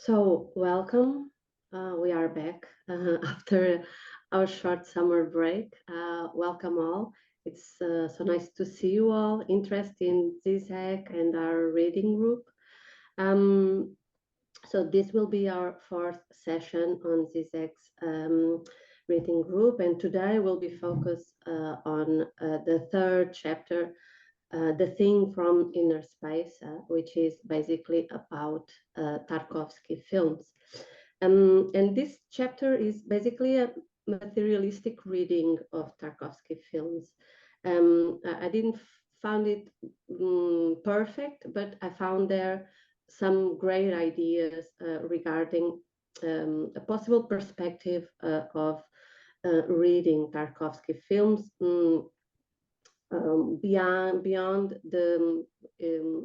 So, welcome. We are back after our short summer break. Welcome all. It's so nice to see you all. Interest in Zizek and our reading group. Um, so this will be our fourth session on Zizek's reading group, and today we'll be focused on the third chapter, the thing from inner space, which is basically about Tarkovsky films. And this chapter is basically a materialistic reading of Tarkovsky films. I didn't found it perfect, but I found there some great ideas regarding a possible perspective of reading Tarkovsky films. Beyond the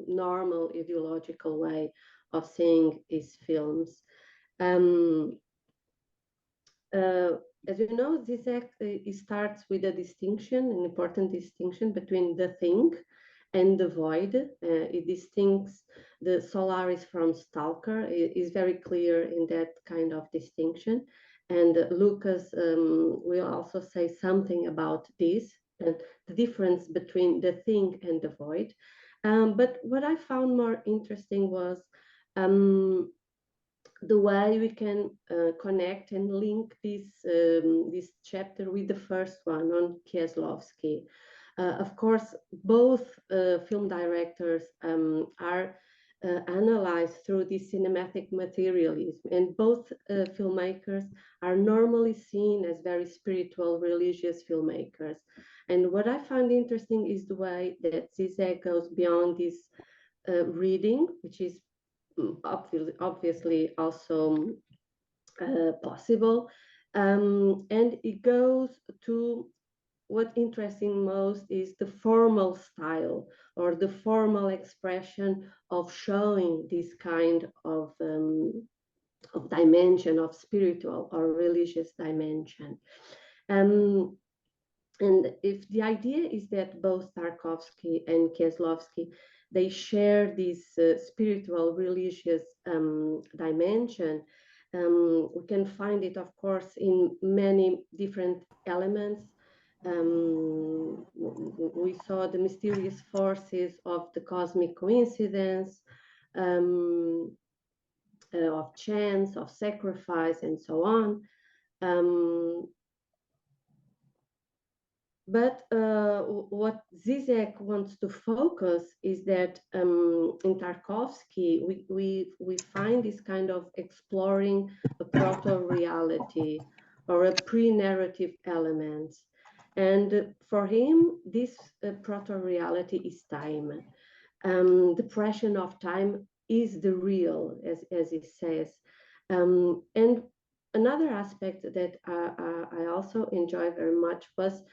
normal ideological way of seeing his films. Um, as you know, Zizek starts with a distinction, an important distinction between the thing and the void. It distincts the Solaris from Stalker. It is very clear in that kind of distinction. And Lucas will also say something about this, and the difference between the thing and the void. But what I found more interesting was the way we can connect and link this chapter with the first one on Kieślowski. Of course, both film directors are analyzed through this cinematic materialism, and both filmmakers are normally seen as very spiritual, religious filmmakers. And what I find interesting is the way that Zizek goes beyond this reading, which is obviously also possible, and it goes to what interesting most is the formal style or the formal expression of showing this kind of dimension of spiritual or religious dimension. And if the idea is that both Tarkovsky and Kieślowski, they share this spiritual religious dimension, we can find it, of course, in many different elements. We saw the mysterious forces of the cosmic coincidence, of chance, of sacrifice, and so on. But what Zizek wants to focus is that in Tarkovsky, we find this kind of exploring a proto-reality or a pre-narrative element. And for him, this proto-reality is time. The pressure of time is the real, as he says. And another aspect that I also enjoy very much was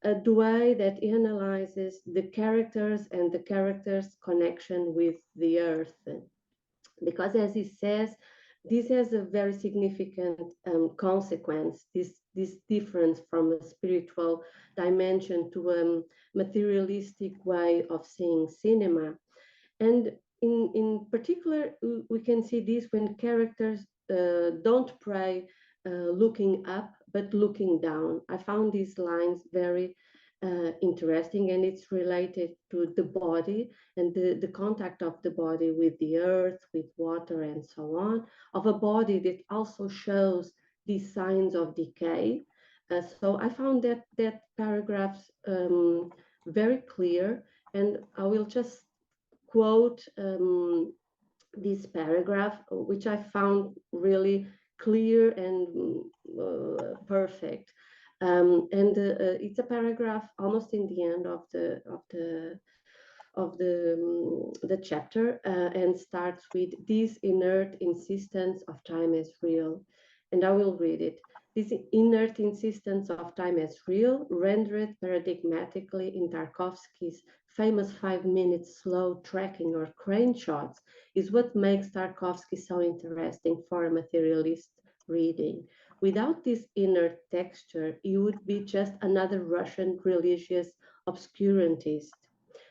the way that he analyzes the characters and the characters' connection with the earth. Because as he says, this has a very significant consequence, this difference from a spiritual dimension to a materialistic way of seeing cinema. And in particular, we can see this when characters don't pray looking up, but looking down. I found these lines very interesting, and it's related to the body and the contact of the body with the earth, with water, and so on, of a body that also shows these signs of decay. So I found that paragraphs very clear, and I will just quote this paragraph, which I found really clear and perfect. It's a paragraph almost in the end of the chapter, and starts with this inert insistence of time as real. And I will read it. This inert insistence of time as real, rendered paradigmatically in Tarkovsky's famous 5-minute slow tracking or crane shots, is what makes Tarkovsky so interesting for a materialist reading. Without this inner texture, he would be just another Russian religious obscurantist.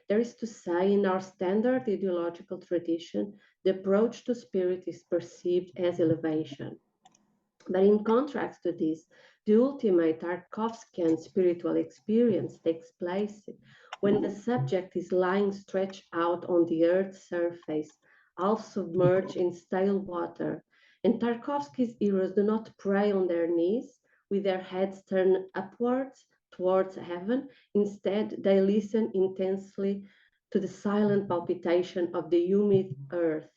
There is to say, in our standard ideological tradition, the approach to spirit is perceived as elevation. But in contrast to this, the ultimate Tarkovskian spiritual experience takes place when the subject is lying stretched out on the earth's surface, half submerged in stale water. And Tarkovsky's heroes do not pray on their knees with their heads turned upwards towards heaven. Instead, they listen intensely to the silent palpitation of the humid earth.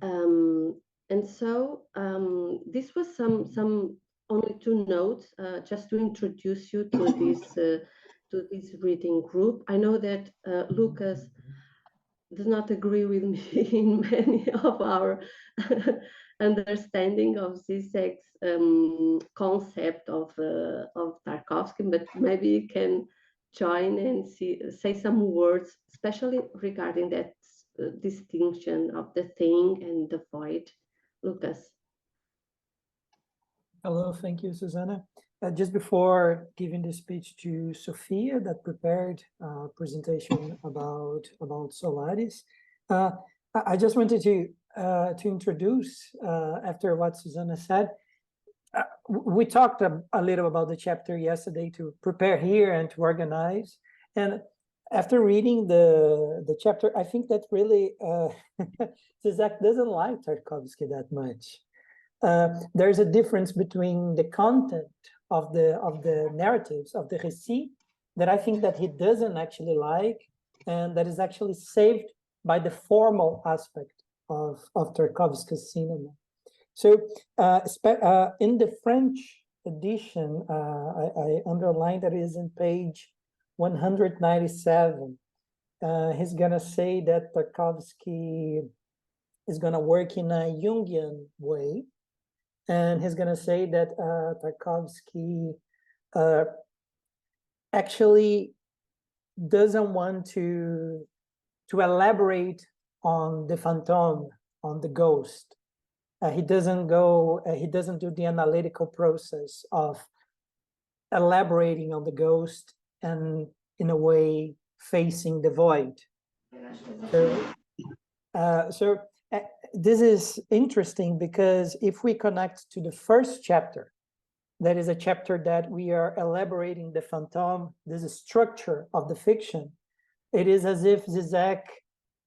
And so this was some only two notes just to introduce you to this reading group. I know that Lucas does not agree with me in many of our understanding of Žižek's concept of Tarkovsky, but maybe you can join and say some words, especially regarding that distinction of the thing and the void. Lucas. Hello, thank you, Susana. Just before giving the speech to Sophia that prepared a presentation about Solaris, I just wanted to introduce, after what Susana said, we talked a little about the chapter yesterday to prepare here and to organize. And after reading the chapter, I think that really Žižek doesn't like Tarkovsky that much. There's a difference between the content of the narratives of the récit that I think that he doesn't actually like, and that is actually saved by the formal aspect of Tarkovsky's cinema. So in the French edition, I underlined that it is in page 197. He's gonna say that Tarkovsky is gonna work in a Jungian way, and he's gonna say that Tarkovsky actually doesn't want to elaborate on the phantom, on the ghost. He doesn't do the analytical process of elaborating on the ghost and in a way facing the void. So this is interesting because if we connect to the first chapter, that is a chapter that we are elaborating the phantom, this is structure of the fiction. It is as if Žižek,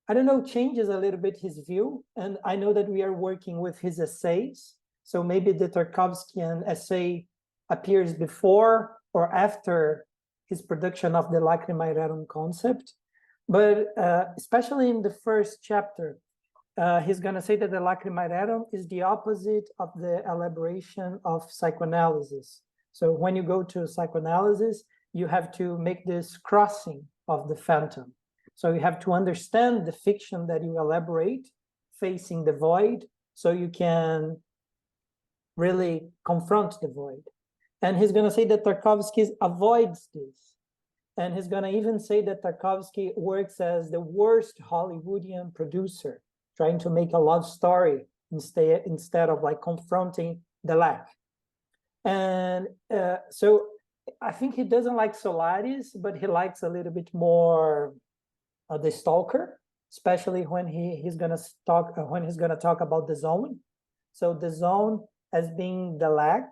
I don't know, changes a little bit his view. And I know that we are working with his essays. So maybe the Tarkovskian essay appears before or after his production of the Lacrimae Rerum concept. But especially in the first chapter, he's going to say that the Lacrimae Rerum is the opposite of the elaboration of psychoanalysis. So when you go to psychoanalysis, you have to make this crossing of the phantom. So you have to understand the fiction that you elaborate, facing the void, so you can really confront the void. And he's going to say that Tarkovsky avoids this. And he's going to even say that Tarkovsky works as the worst Hollywoodian producer, trying to make a love story instead of like confronting the lack. And so I think he doesn't like Solaris, but he likes a little bit more the Stalker, especially when he's going to talk about the zone. So the zone as being the lack,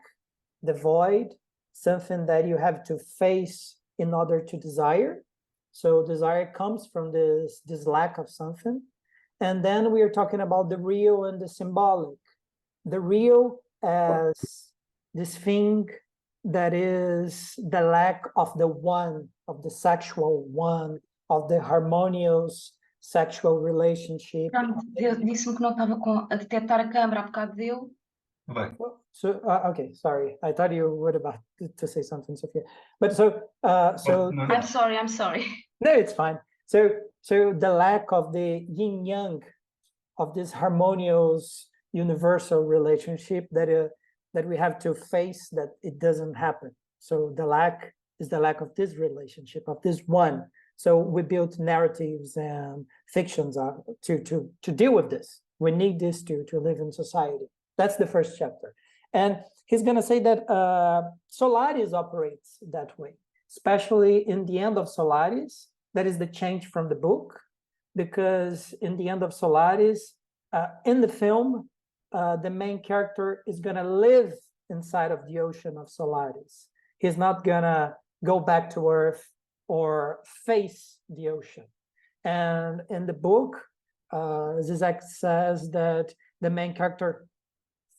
the void, something that you have to face in order to desire. So desire comes from this lack of something. And then we are talking about the real and the symbolic. The real as this thing that is the lack of the one, of the sexual one, of the harmonious sexual relationship. Disse-me que não estava a detectar a câmera há bocado dele. So okay, sorry. I thought you were about to say something, Sophia. But so I'm sorry. No, it's fine. So the lack of the yin yang, of this harmonious universal relationship that we have to face, that it doesn't happen. So the lack is the lack of this relationship, of this one. So we built narratives and fictions to deal with this. We need this to live in society. That's the first chapter. And he's going to say that Solaris operates that way, especially in the end of Solaris. That is the change from the book. because in the end of Solaris, in the film, the main character is going to live inside of the ocean of Solaris. He's not going to go back to Earth or face the ocean. And in the book, Žižek says that the main character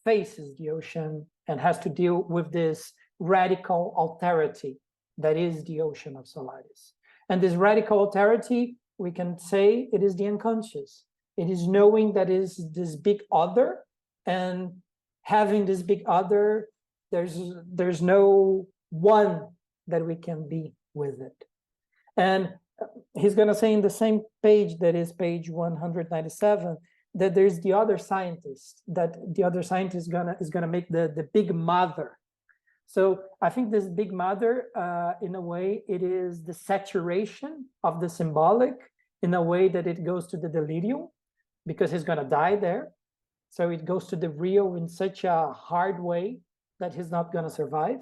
faces the ocean and has to deal with this radical alterity that is the ocean of Solaris. And this radical alterity, we can say it is the unconscious. It is knowing that is this big other, and having this big other, there's no one that we can be with it. And he's going to say in the same page, that is page 197, that there's the other scientist, that the other scientist is gonna make the big mother. So I think this big mother, in a way, it is the saturation of the symbolic, in a way that it goes to the delirium, because he's gonna die there. So it goes to the real in such a hard way that he's not gonna survive.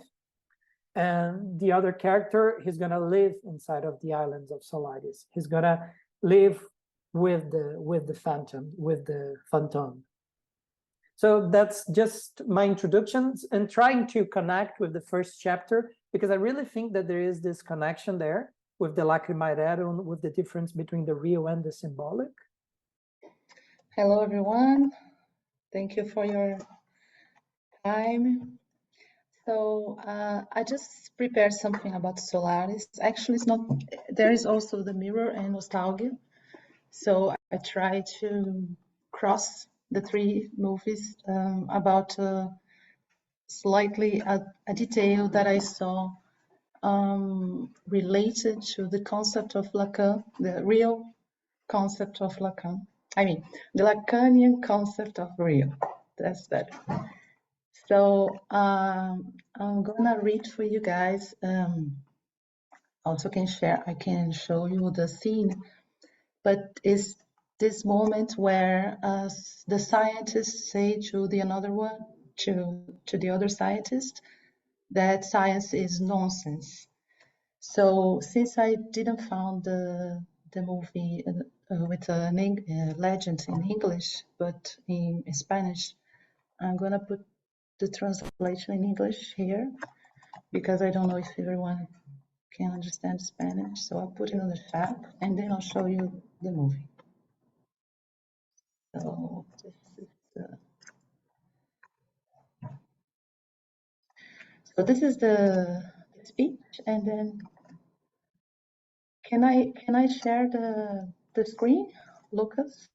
And the other character, he's gonna live inside of the islands of Solaris. He's gonna live with the phantom, with the phantom. So that's just my introductions and trying to connect with the first chapter, because I really think that there is this connection there with the Lacrimae Rerum, with the difference between the real and the symbolic. Hello, everyone. Thank you for your time. So I just prepared something about Solaris. Actually, it's not, there is also the mirror and nostalgia. So I try to cross the three movies about slightly a detail that I saw related to the concept of Lacan, the real concept of Lacan. I mean, the Lacanian concept of real. That's better. So I'm gonna read for you guys. Also I can show you the scene, but it's this moment where the scientists say to the another one, to the other scientist, that science is nonsense. So since I didn't find the movie with a legend in English, but in Spanish, I'm gonna put the translation in English here, because I don't know if everyone can understand Spanish. So I'll put it on the chat and then I'll show you the movie. So this is the speech, and then can I share the screen, Lucas?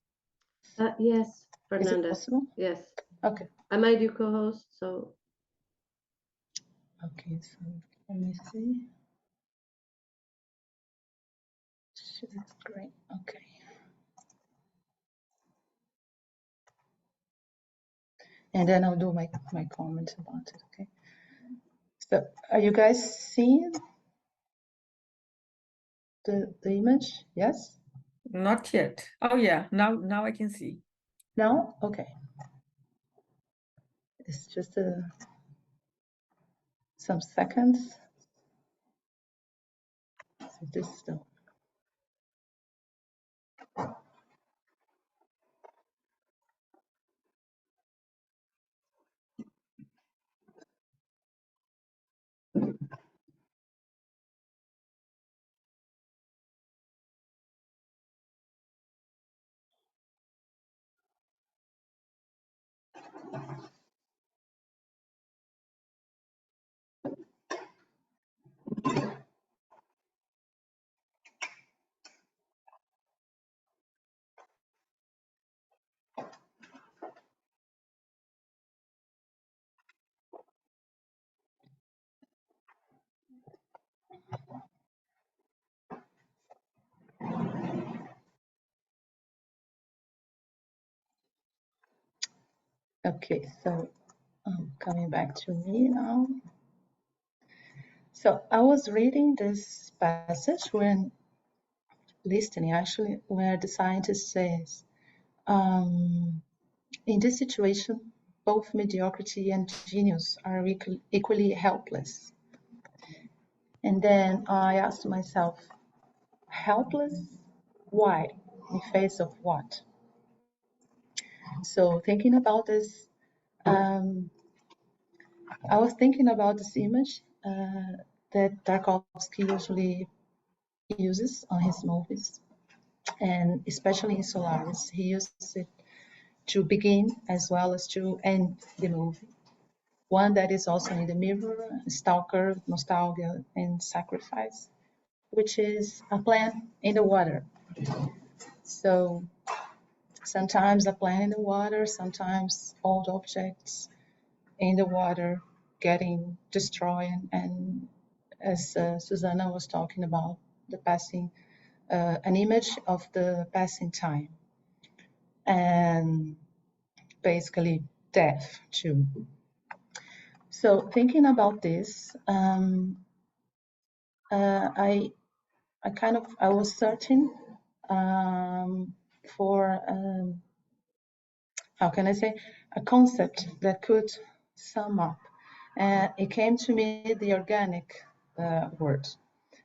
Yes, Is it Fernanda. possible? Yes. Okay. I made you co-host, so. Okay, so let me see. That's great. Okay. And then I'll do my comment about it. Okay. So are you guys seeing the image? Yes? Not yet. Oh yeah, now I can see. No? Okay. It's just some seconds. So this is the okay, so coming back to me now. So I was reading this passage when listening, actually, where the scientist says, in this situation, both mediocrity and genius are equally helpless. And then I asked myself, helpless? Why? in face of what? So thinking about this, I was thinking about this image that Tarkovsky usually uses on his movies, and especially in Solaris, he uses it to begin as well as to end the movie. One that is also in the mirror, stalker, nostalgia, and sacrifice, which is a plant in the water. So sometimes a plant in the water, sometimes old objects in the water getting destroyed, and as Susana was talking about, the passing, an image of the passing time, and basically death too. So thinking about this, I was searching for how can I say, a concept that could sum up. It came to me the organic word,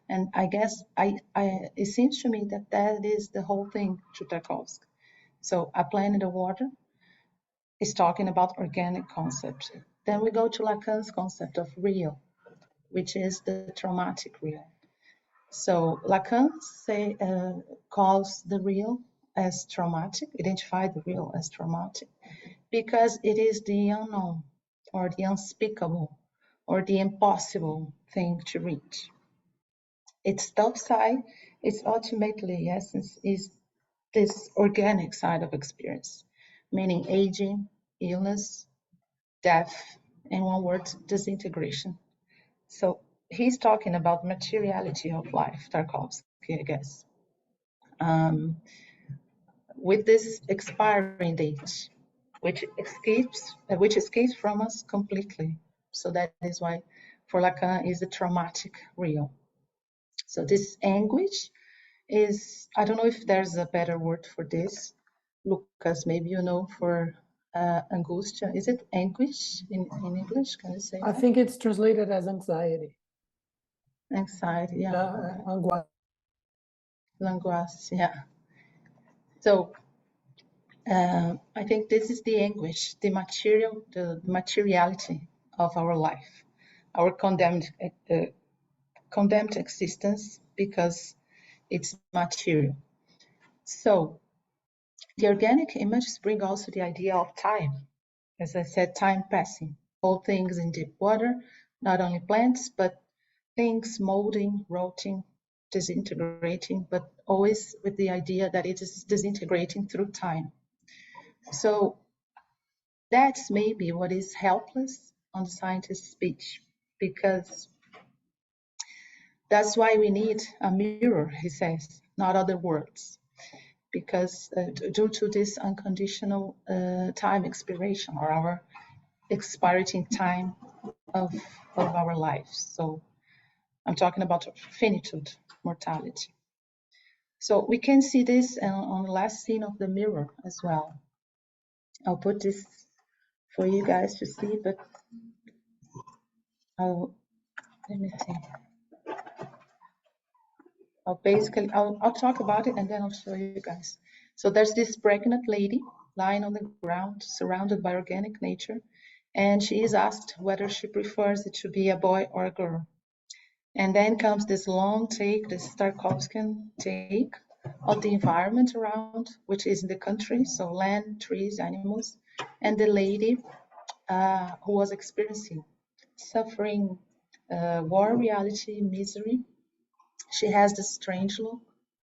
and I guess it seems to me that is the whole thing to Tarkovsky. So a plant in the water is talking about organic concept. Then we go to Lacan's concept of real, which is the traumatic real. So Lacan calls the real as traumatic, identify the real as traumatic, because it is the unknown or the unspeakable or the impossible thing to reach. Its top side, its ultimately essence is this organic side of experience, meaning aging, illness, death, in one word, disintegration. So he's talking about materiality of life, Tarkovsky, I guess. With this expiring date, which escapes from us completely. So that is why for Lacan is a traumatic real. So this anguish is, I don't know if there's a better word for this. Lucas, maybe you know, for angustia. Is it anguish in English? Can you say I that? think it's translated as anxiety. Anxiety, yeah. Angoisse. Langoisse, yeah. So I think this is the anguish, the materiality of our life, our condemned existence because it's material. So the organic images bring also the idea of time. As I said, time passing, all things in deep water, not only plants, but things molding, rotting, disintegrating, but always with the idea that it is disintegrating through time. So that's maybe what is helpless on the scientist's speech, because that's why we need a mirror, he says, not other words, because due to this unconditional time expiration or our expiring time of our lives. So I'm talking about finitude, mortality. So we can see this on the last scene of the mirror as well. I'll put this for you guys to see, but let me see. I'll talk about it and then I'll show you guys. So there's this pregnant lady lying on the ground, surrounded by organic nature, and she is asked whether she prefers it to be a boy or a girl. And then comes this long take, this Tarkovskian take of the environment around, which is in the country, so land, trees, animals, and the lady who was experiencing suffering, war reality, misery. She has this strange look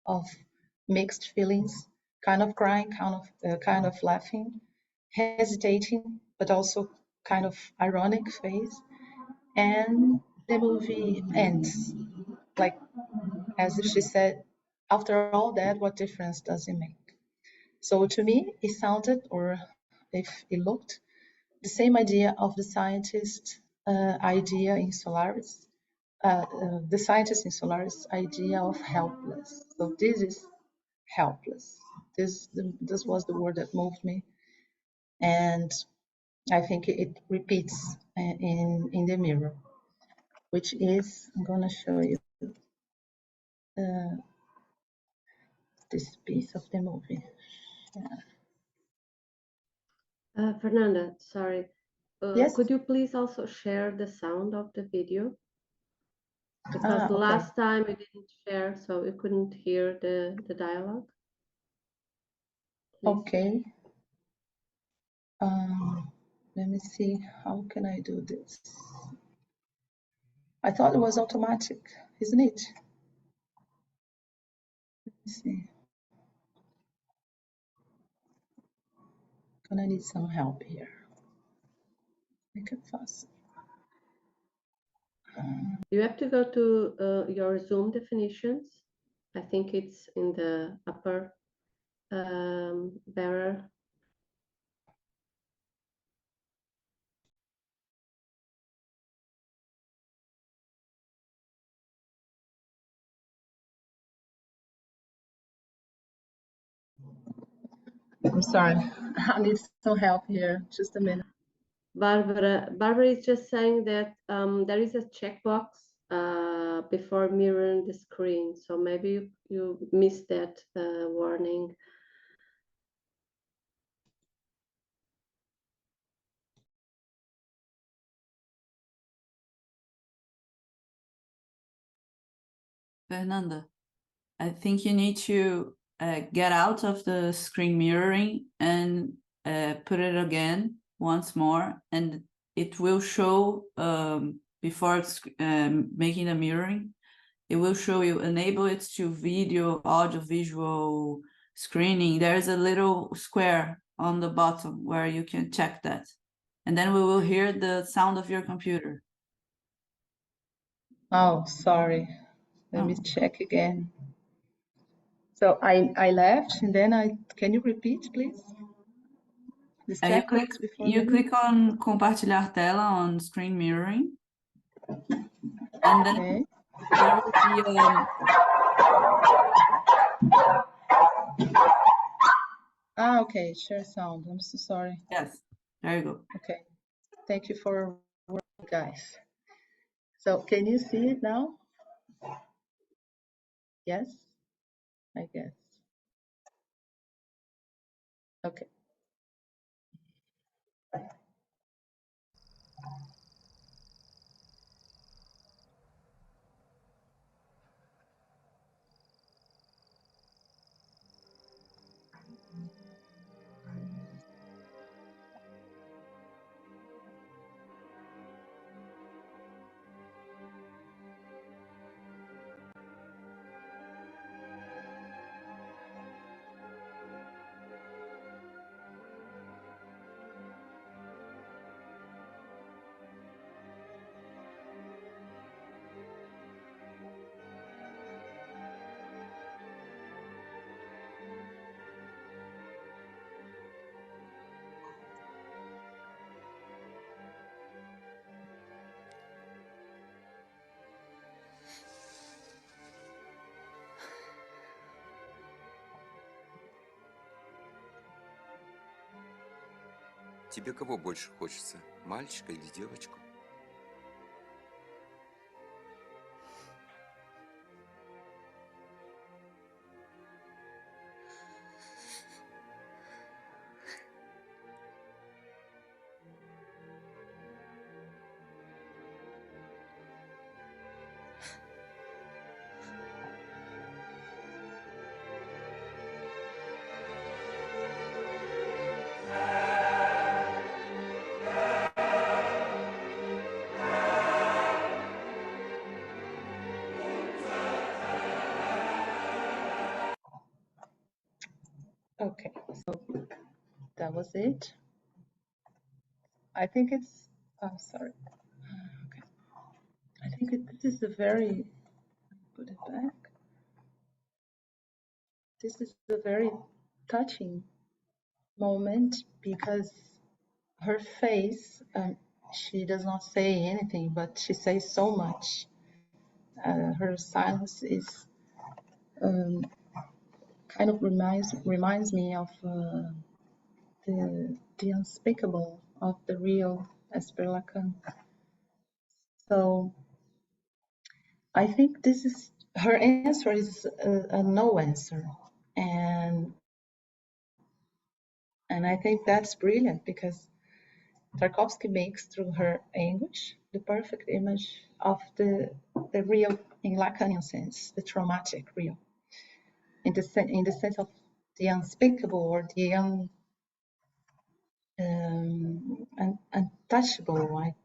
of mixed feelings, kind of crying, kind of laughing, hesitating, but also kind of ironic face. And the movie ends, like as if she said, after all that, what difference does it make? So to me, it sounded, or if it looked, the same idea of the scientist idea in Solaris, the scientist in Solaris idea of helpless. So this is helpless. This was the word that moved me, and I think it repeats in the mirror, which is, I'm gonna show you. this piece of the movie. Fernanda, sorry. Yes. Could you please also share the sound of the video? Because Okay. last time we didn't share, so we couldn't hear the dialogue. Please. Okay. Let me see, how can I do this? I thought it was automatic, isn't it? Let me see. Gonna need some help here. Make it fast. You have to go to your Zoom definitions. I think it's in the upper barrel. I'm sorry, I need some help here. Just a minute. Barbara is just saying that there is a checkbox before mirroring the screen, so maybe you missed that warning. Fernanda, I think you need to get out of the screen mirroring and put it again once more, and it will show before making the mirroring, it will show you enable it to video, audio, visual screening. There's a little square on the bottom where you can check that, and then we will hear the sound of your computer. Oh, sorry. Let me check again. So I left, and then can you repeat, please? This checkbox before You click on compartilhar tela on screen mirroring, and then there will be okay, share sound. I'm so sorry. yes, there you go. Okay, thank you for working, guys. So can you see it now? Yes, I guess. Okay. Тебе кого больше хочется, мальчика или девочку? Okay, so that was it. I think it's, oh, sorry. Okay. I think this is a very, put it back. This is a very touching moment because her face, she does not say anything, but she says so much. Her silence is kind of reminds me of the unspeakable of the real, as per Lacan. So I think this is her answer is a no answer, And I think that's brilliant, because Tarkovsky makes through her anguish the perfect image of the real in Lacanian sense, the traumatic real, in the sense of the unspeakable or the untouchable. I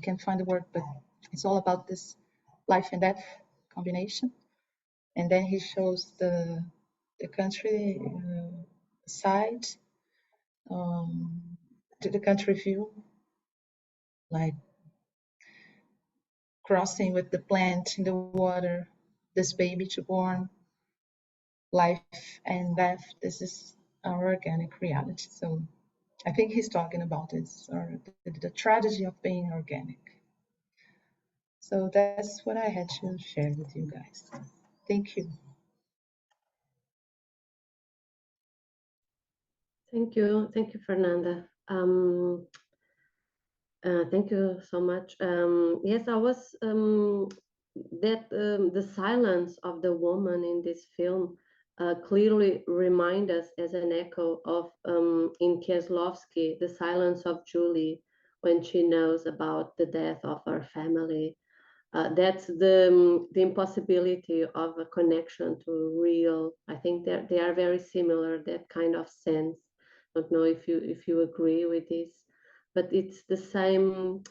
can't find the word, but it's all about this life and death combination. And then he shows the country side, to the country view, like crossing with the plant in the water, this baby to born, life and death. This is our organic reality. So I think he's talking about this, or the tragedy of being organic. So that's what I had to share with you guys. Thank you. Thank you, Fernanda. Thank you so much. Yes, I was the silence of the woman in this film clearly remind us as an echo of in Kieślowski, the silence of Julie when she knows about the death of her family. That's the impossibility of a connection to real. I think that they are very similar, that kind of sense. Don't know if you agree with this, but it's the same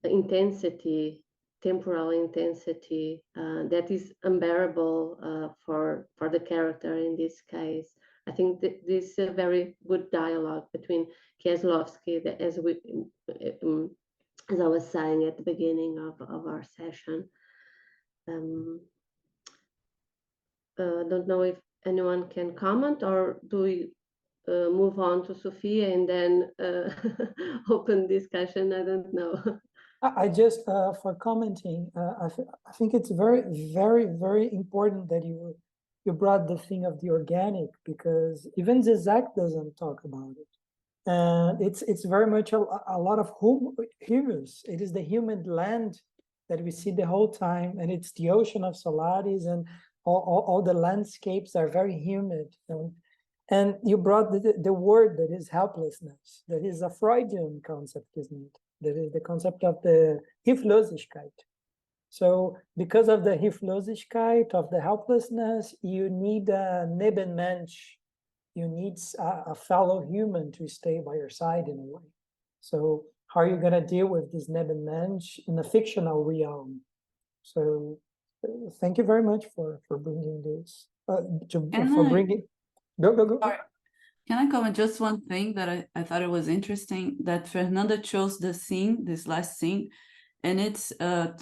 intensity, temporal intensity that is unbearable for the character in this case. I think that this is a very good dialogue between Kieślowski, as I was saying at the beginning of our session. Don't know if anyone can comment, or do we move on to Sophia and then open discussion? I don't know. I just, for commenting, I think it's very, very, very important that you brought the thing of the organic, because even Zizek doesn't talk about it. And it's very much a lot of humus. It is the humid land that we see the whole time, and it's the ocean of Solaris, and all the landscapes are very humid. And you brought the word that is helplessness. That is a Freudian concept, isn't it? That is the concept of the Hilflosigkeit. So because of the Hilflosigkeit, of the helplessness, you need a Nebenmensch. You need a fellow human to stay by your side in a way. So how are you going to deal with this Nebenmensch in a fictional realm? So thank you very much for bringing this. Go. Can I comment just one thing that I thought it was interesting, that Fernanda chose the scene, this last scene, and it's a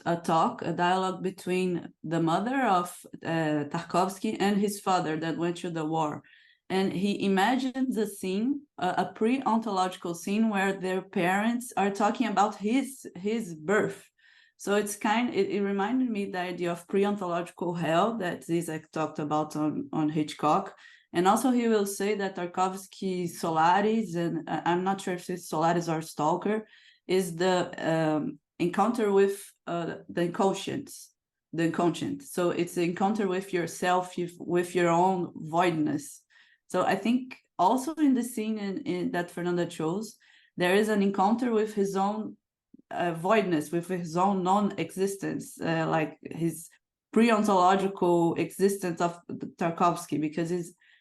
dialogue between the mother of Tarkovsky and his father that went to the war. And he imagines a scene, a pre-ontological scene where their parents are talking about his birth. So it's it reminded me the idea of pre-ontological hell that Zizek talked about on Hitchcock. And also he will say that Tarkovsky's Solaris, and I'm not sure if it's Solaris or Stalker, is the encounter with the inconscient. So it's the encounter with yourself, with your own voidness. So I think also in the scene in that Fernanda chose, there is an encounter with his own voidness, with his own non-existence, like his pre-ontological existence of Tarkovsky, because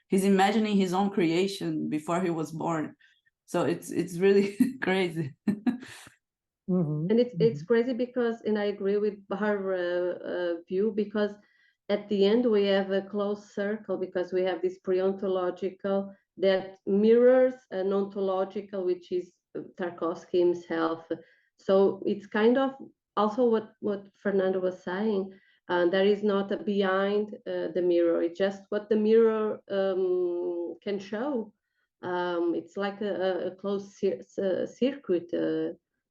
he's imagining his own creation before he was born. So it's really crazy. Mm-hmm. And it's crazy because, and I agree with her view, because at the end we have a closed circle, because we have this pre-ontological that mirrors an ontological, which is Tarkovsky himself. So it's kind of also what Fernanda was saying. There is not a behind the mirror. It's just what the mirror can show. It's like a closed circuit.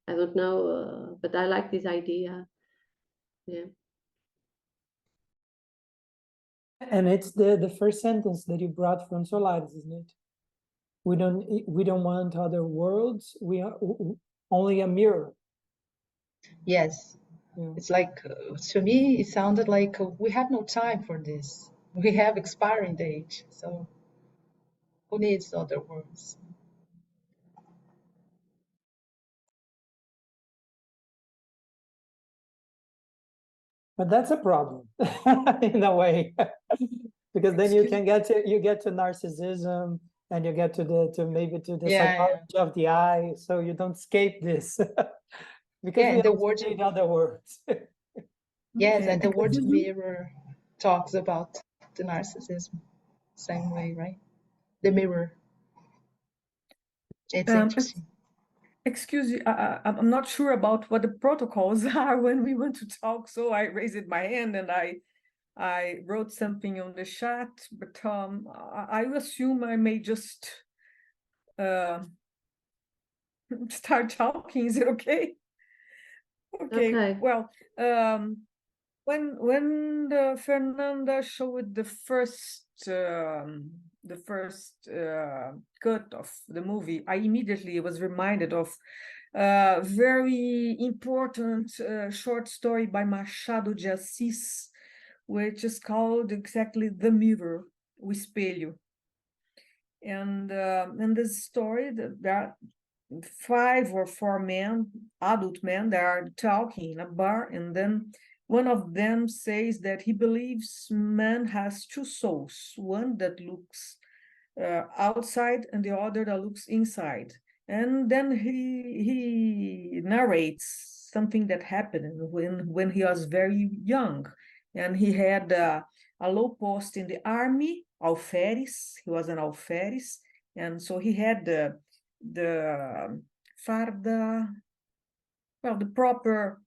I don't know, but I like this idea. Yeah. And it's the first sentence that you brought from Solaris, isn't it? We don't want other worlds. We are only a mirror. Yes. Yeah. It's like, to me, it sounded like we have no time for this. we have expiring date, so who needs other words? But that's a problem in a way, because then you can get to narcissism, and you get to the psychology of the eye, so you don't escape this. Because we the also word need other words. yes, and the word mirror talks about the narcissism same way, right? The mirror. It's interesting. Excuse me, I'm not sure about what the protocols are when we want to talk, so I raised my hand and I wrote something on the chat, but I assume I may just start talking. Is it okay? Okay. Well, when Fernanda showed the first cut of the movie, I immediately was reminded of a very important short story by Machado de Assis, which is called exactly The Mirror, O Espelho. And in this story, there are 5 or 4 men, adult men, that are talking in a bar, and then one of them says that he believes man has 2 souls, one that looks outside and the other that looks inside. And then he narrates something that happened when he was very young, and he had a low post in the army, alferes. He was an alferes, and so he had the farda, well, the proper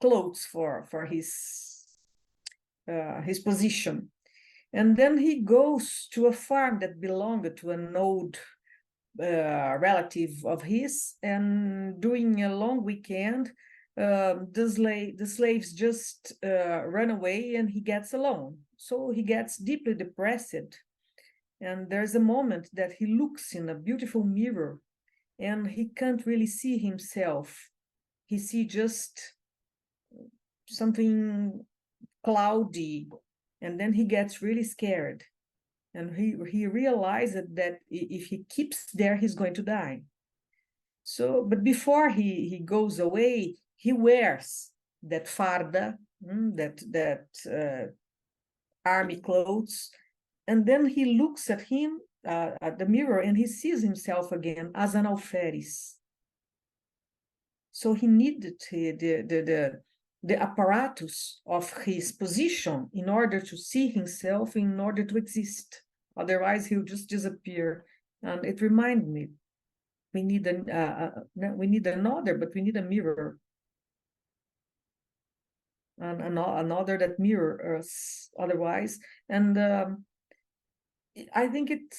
clothes for his position. And then he goes to a farm that belonged to an old relative of his, and during a long weekend, the slaves just run away and he gets alone. So he gets deeply depressed. And there's a moment that he looks in a beautiful mirror and he can't really see himself. He sees just something cloudy, and then he gets really scared. And he realized that if he keeps there, he's going to die. So, but before he goes away, he wears that farda, that army clothes, and then he looks at him at the mirror, and he sees himself again as an alferes. So he needed the apparatus of his position in order to see himself, in order to exist. Otherwise, he'll just disappear. And it reminded me, we need another, but we need a mirror. And another that mirror us otherwise. And I think it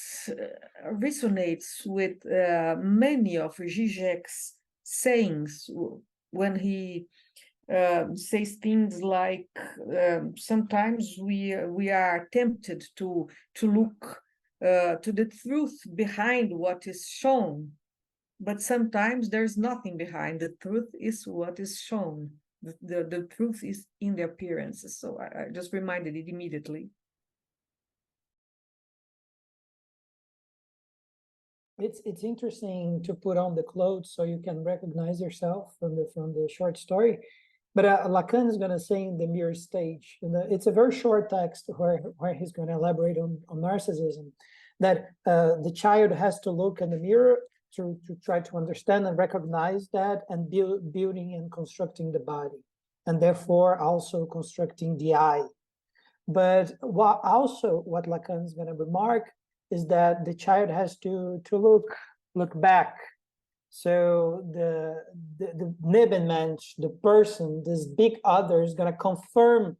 resonates with many of Žižek's sayings when he says things like, sometimes we are tempted to look to the truth behind what is shown, but sometimes there's nothing behind. The truth is what is shown. The truth is in the appearances. So I just reminded it immediately. It's interesting to put on the clothes so you can recognize yourself from the short story. But Lacan is going to say in the mirror stage, and it's a very short text where he's going to elaborate on narcissism, that the child has to look in the mirror to try to understand and recognize that, and building and constructing the body, and therefore also constructing the eye. But what Lacan is going to remark is that the child has to look back. So the Nebenmensch, the person, this big other, is going to confirm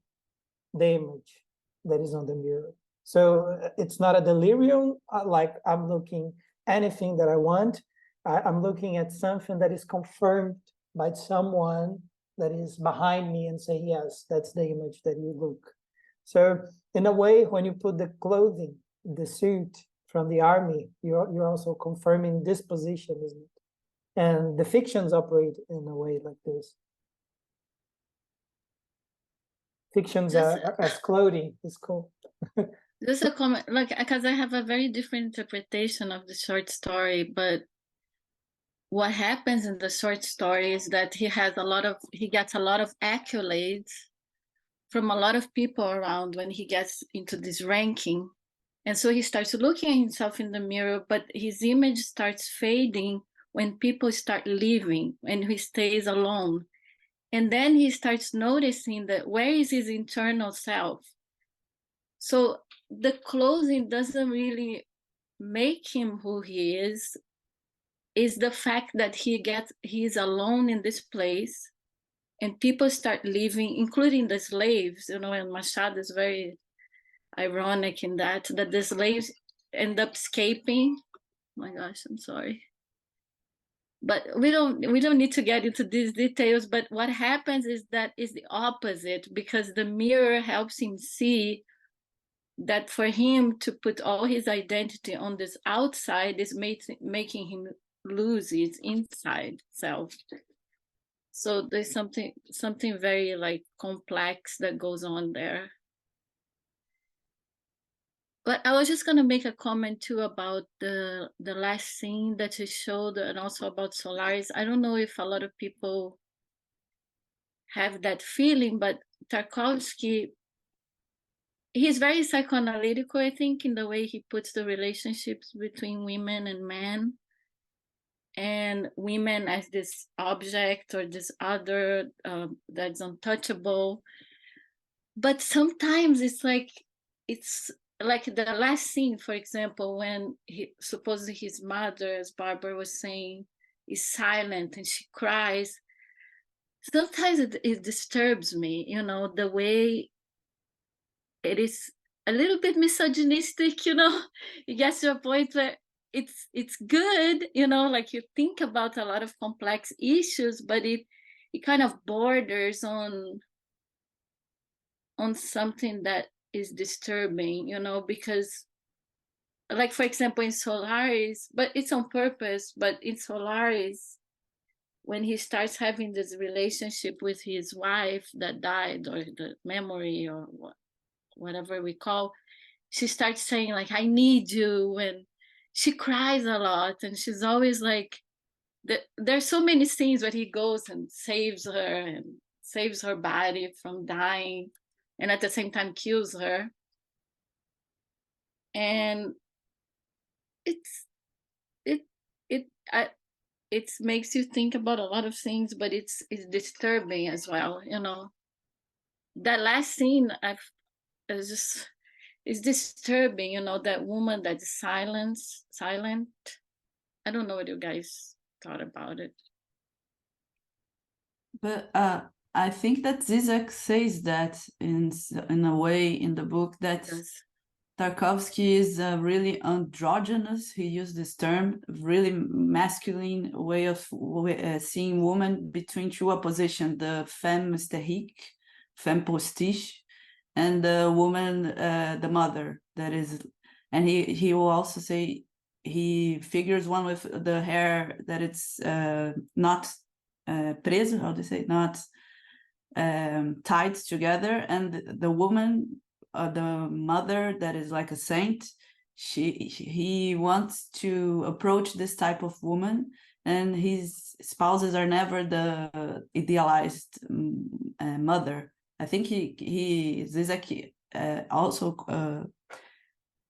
the image that is on the mirror. So it's not a delirium, like I'm looking anything that I want. I'm looking at something that is confirmed by someone that is behind me and say, yes, that's the image that you look. So in a way, when you put the clothing, the suit from the army, you're also confirming this position, isn't it? And the fictions operate in a way like this. fictions Just- as clothing is cool. Just a comment, like, because I have a very different interpretation of the short story, but what happens in the short story is that he gets a lot of accolades from a lot of people around when he gets into this ranking. And so he starts looking at himself in the mirror, but his image starts fading when people start leaving and he stays alone. And then he starts noticing that where is his internal self? So the clothing doesn't really make him who he is the fact that he's alone in this place and people start leaving, including the slaves, and Machado is very ironic in that the slaves end up escaping. Oh my gosh, I'm sorry. But we don't need to get into these details, but what happens is that is the opposite, because the mirror helps him see that for him to put all his identity on this outside is making him lose his inside self. So there's something very like complex that goes on there. But I was just going to make a comment too about the last scene that you showed, and also about Solaris. I don't know if a lot of people have that feeling, but Tarkovsky, he's very psychoanalytical, I think, in the way he puts the relationships between women and men, and women as this object or this other that's untouchable. But sometimes it's like the last scene, for example, when supposedly his mother, as Barbara was saying, is silent and she cries. Sometimes it disturbs me, the way it is a little bit misogynistic, it gets to a point where it's good, like you think about a lot of complex issues, but it kind of borders on something that is disturbing, because, like, for example, in Solaris, but it's on purpose, but in Solaris, when he starts having this relationship with his wife that died, or the memory, or whatever we call, she starts saying, like, I need you, and she cries a lot, and she's always like, there's so many scenes where he goes and saves her and saves her body from dying, and at the same time kills her. And it makes you think about a lot of things, but it's disturbing as well, That last scene it's disturbing, that woman that's silent. I don't know what you guys thought about it. But I think that Žižek says that in a way in the book, that Yes. Tarkovsky is really androgynous. He used this term, really masculine way of seeing women between two oppositions: the femme hystérique, femme postiche, and the woman, the mother. That is, and he will also say he figures one with the hair that it's not preso, how do you say, not tied together, and the woman, the mother that is like a saint, he wants to approach this type of woman, and his spouses are never the idealized mother. I think Žižek also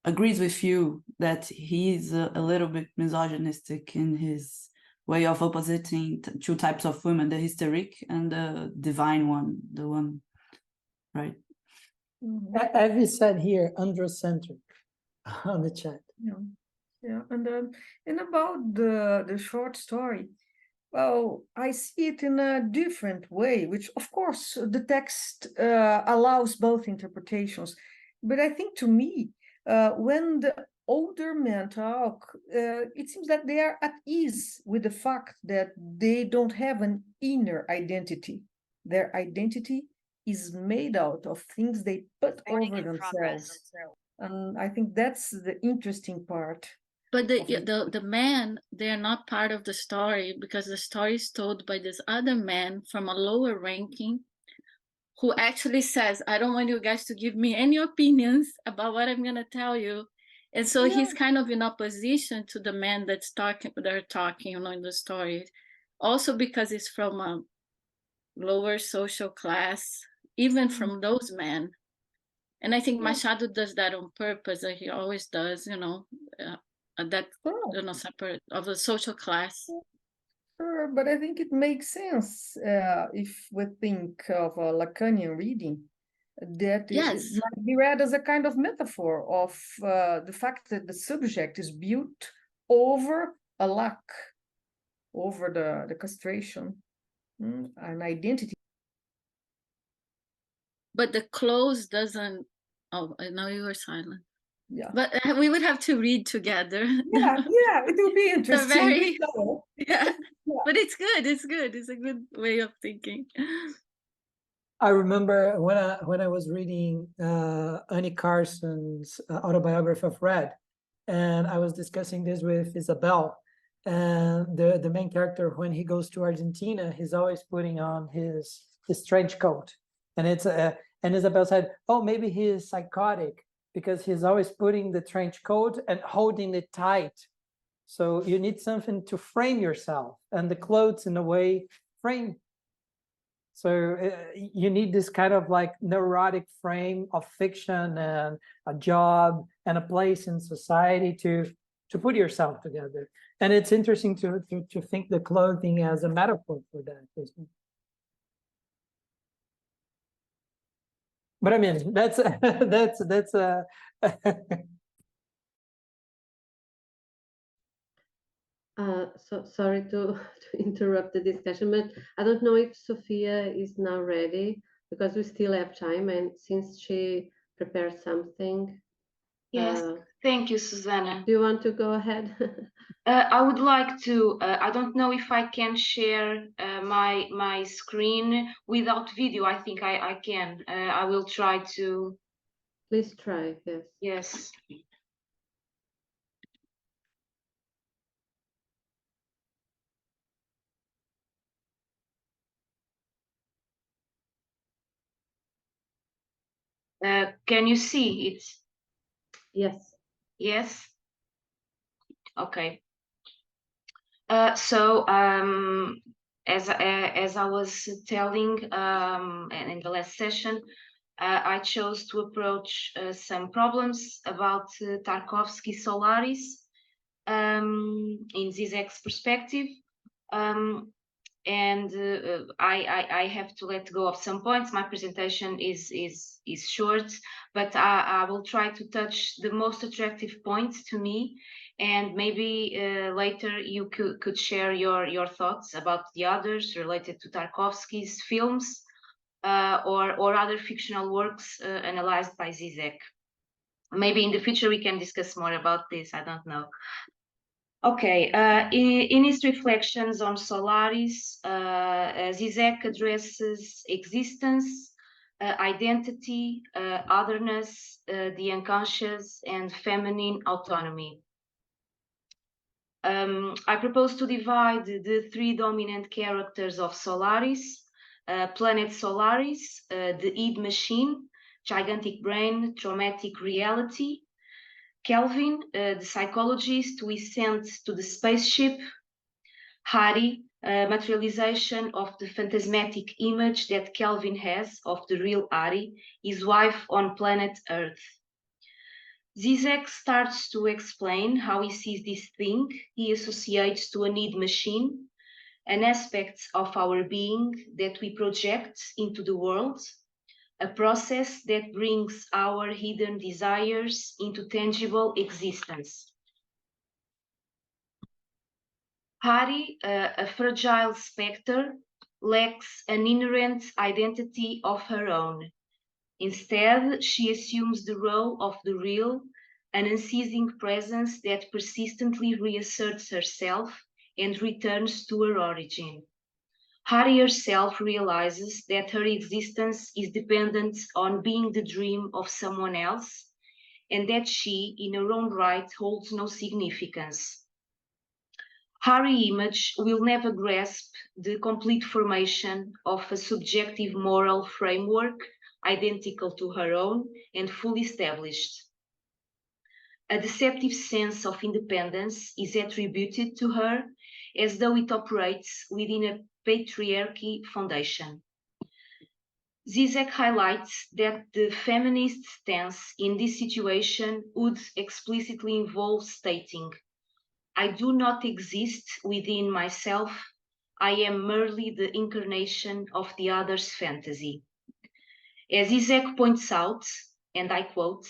agrees with you that he's a little bit misogynistic in his way of oppositing two types of women, the hysteric and the divine one, the one, right? Evie said here, androcentric on the chat. Yeah, and about the short story, well, I see it in a different way, which of course the text allows both interpretations. But I think, to me, when the older men talk, it seems that they are at ease with the fact that they don't have an inner identity. Their identity is made out of things they put over themselves. And I think that's the interesting part. But the men, they're not part of the story, because the story is told by this other man from a lower ranking who actually says, I don't want you guys to give me any opinions about what I'm gonna tell you. And so he's kind of in opposition to the man they're talking, in the story. Also because he's from a lower social class, even from those men. And I think Machado does that on purpose. He always does, separate of the social class. Sure, but I think it makes sense if we think of a Lacanian reading, that it might be read as a kind of metaphor of the fact that the subject is built over a lack, over the castration, an identity. But the close doesn't. Oh, I know you were silent. Yeah. But we would have to read together. Yeah, it will be interesting. Yeah. But it's good. It's good. It's a good way of thinking. I remember when I was reading Annie Carson's autobiography of Red, and I was discussing this with Isabel, and the main character, when he goes to Argentina, he's always putting on his trench coat, and and Isabel said, oh, maybe he is psychotic because he's always putting the trench coat and holding it tight. So you need something to frame yourself, and the clothes in a way frame. So you need this kind of like neurotic frame of fiction and a job and a place in society to put yourself together. And it's interesting to think the clothing as a metaphor for that. But I mean, that's So sorry to interrupt the discussion, but I don't know if Sophia is now ready, because we still have time, and since she prepared something. Yes, thank you, Susana. Do you want to go ahead? I would like to, I don't know if I can share my screen without video. I think I can. I will try to. Please try, yes. Yes. Can you see it? Yes. Yes. Okay. So as I was telling, and in the last session, I chose to approach some problems about Tarkovsky Solaris in Žižek's perspective. And I have to let go of some points. My presentation is short, but I will try to touch the most attractive points to me, and maybe later you could share your thoughts about the others related to Tarkovsky's films or other fictional works analyzed by Žižek. Maybe in the future we can discuss more about this, I don't know. Okay, in his reflections on Solaris, Žižek addresses existence, identity, otherness, the unconscious, and feminine autonomy. I propose to divide the three dominant characters of Solaris: Planet Solaris, the id machine, gigantic brain, traumatic reality; Kelvin, the psychologist who is sent to the spaceship; Hari, materialization of the phantasmatic image that Kelvin has of the real Hari, his wife on planet Earth. Žižek starts to explain how he sees this thing he associates to a need machine, an aspect of our being that we project into the world, a process that brings our hidden desires into tangible existence. Hari, a fragile spectre, lacks an inherent identity of her own. Instead, she assumes the role of the real, an unceasing presence that persistently reasserts herself and returns to her origin. Hari herself realizes that her existence is dependent on being the dream of someone else, and that she, in her own right, holds no significance. Harry image will never grasp the complete formation of a subjective moral framework identical to her own and fully established. A deceptive sense of independence is attributed to her as though it operates within a patriarchy foundation. Žižek highlights that the feminist stance in this situation would explicitly involve stating, I do not exist within myself, I am merely the incarnation of the other's fantasy. As Žižek points out, and I quote,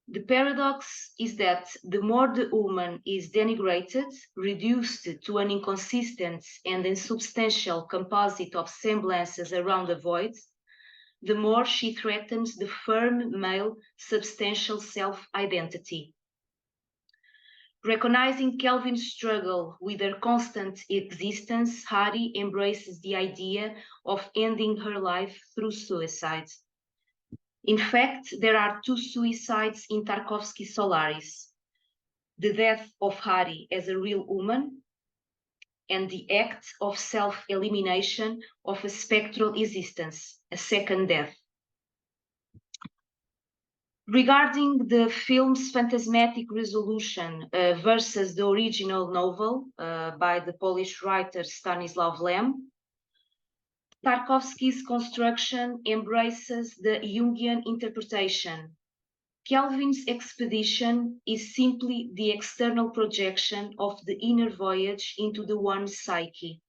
the paradox is that the more the woman is denigrated, reduced to an inconsistent and insubstantial composite of semblances around a void, the more she threatens the firm male substantial self-identity. Recognizing Kelvin's struggle with her constant existence, Hari embraces the idea of ending her life through suicide. In fact, there are two suicides in Tarkovsky's Solaris, the death of Hari as a real woman and the act of self-elimination of a spectral existence, a second death. Regarding the film's phantasmatic resolution versus the original novel by the Polish writer Stanisław Lem, Tarkovsky's construction embraces the Jungian interpretation. Kelvin's expedition is simply the external projection of the inner voyage into the one's psyche.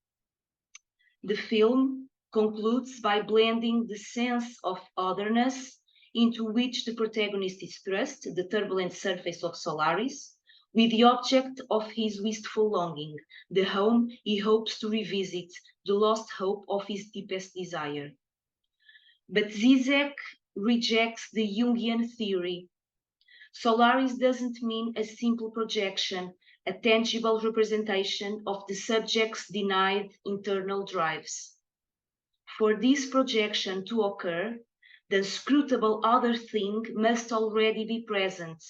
The film concludes by blending the sense of otherness into which the protagonist is thrust, the turbulent surface of Solaris, with the object of his wistful longing, the home he hopes to revisit, the lost hope of his deepest desire. But Žižek rejects the Jungian theory. Solaris doesn't mean a simple projection, a tangible representation of the subject's denied internal drives. For this projection to occur, the inscrutable other thing must already be present.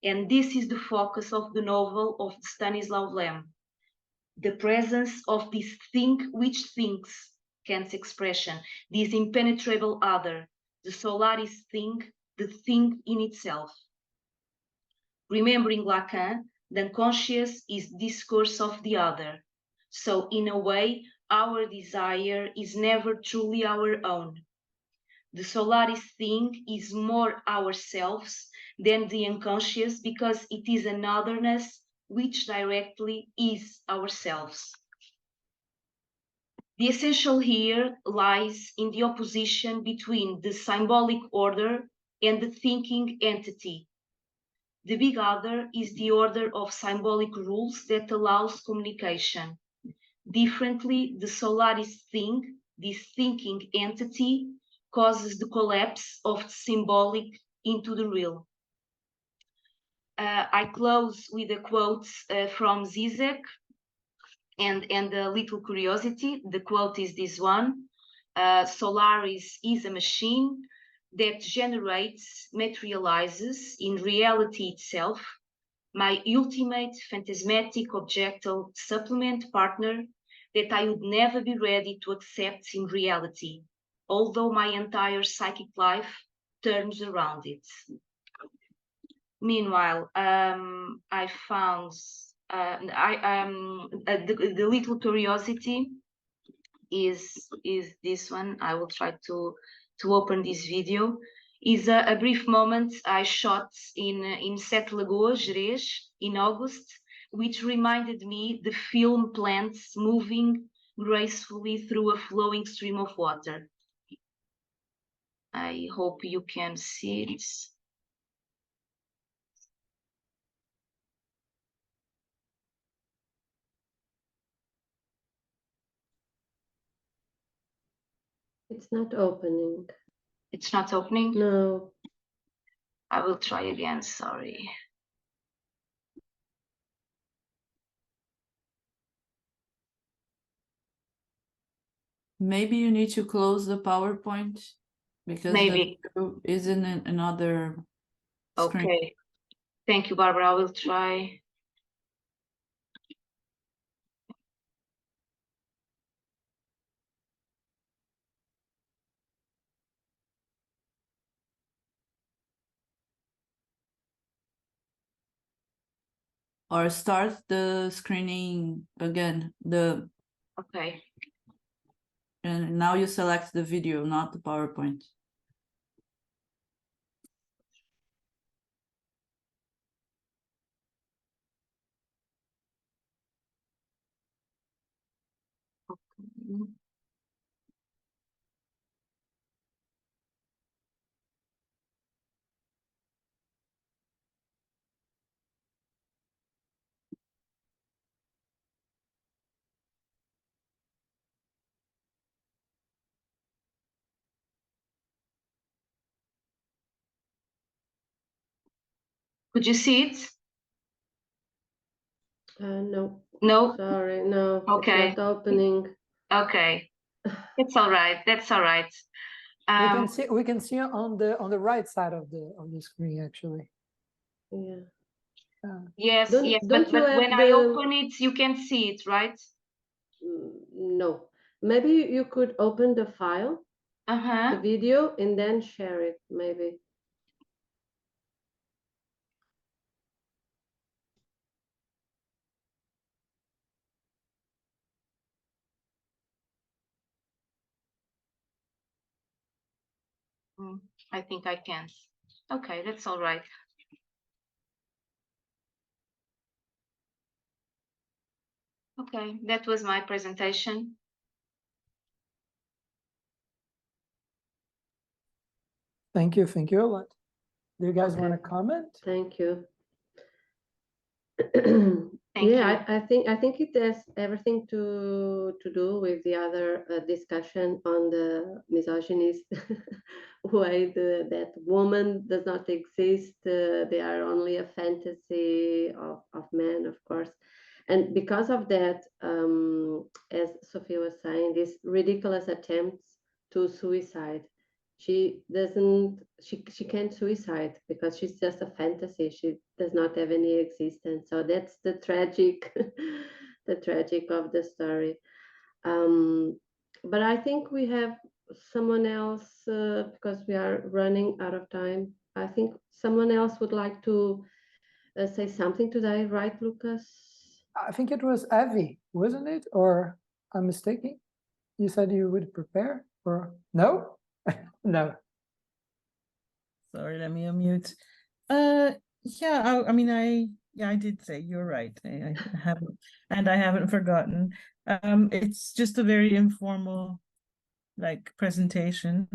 And this is the focus of the novel of Stanisław Lem. The presence of this thing which thinks, Kant's expression, this impenetrable other, the Solaris thing, the thing in itself. Remembering Lacan, the unconscious is discourse of the other. So in a way, our desire is never truly our own. The Solaris thing is more ourselves than the unconscious because it is an otherness which directly is ourselves. The essential here lies in the opposition between the symbolic order and the thinking entity. The big other is the order of symbolic rules that allows communication. Differently, the Solaris thing, this thinking entity, causes the collapse of the symbolic into the real. I close with a quote from Žižek and a little curiosity. The quote is this one. Solaris is a machine that generates, materializes in reality itself, my ultimate phantasmatic objectal supplement partner that I would never be ready to accept in reality, although my entire psychic life turns around it. Meanwhile, I found the little curiosity is this one. I will try to open this video. Is a brief moment I shot in Sete Lagoas, Jerez, in August, which reminded me the film plants moving gracefully through a flowing stream of water. I hope you can see it. It's not opening. It's not opening? No. I will try again, sorry. Maybe you need to close the PowerPoint because Maybe. the video is in another screen. Okay. Thank you, Barbara. I will try. or start the screening again. Okay. And now you select the video, not the PowerPoint. Could you see it? No. No. Sorry, no. Okay. It's not opening. Okay. It's all right. That's all right. We can see on the right side of the screen actually. Yeah. Yes, Don't but you have when I open it, you can see it, right? No. Maybe you could open the file, the video, and then share it, maybe. I think I can. Okay, that's all right. Okay, that was my presentation. Thank you a lot. Do you guys want to comment? Thank you. Thank you. I think it has everything to do with the other discussion on the misogynist way that woman does not exist. They are only a fantasy of men, of course. And because of that, as Sophia was saying, these ridiculous attempts to suicide, she can't suicide because she's just a fantasy. She does not have any existence. So that's the tragic the tragic of the story. But I think we have someone else because we are running out of time. I think someone else would like to say something today, right, Lucas? I think it was Avi, wasn't it? Or I'm mistaken? You said you would prepare, or no? No. Sorry, let me unmute. Yeah, I did say you're right. I haven't, and I haven't forgotten. It's just a very informal, like, presentation.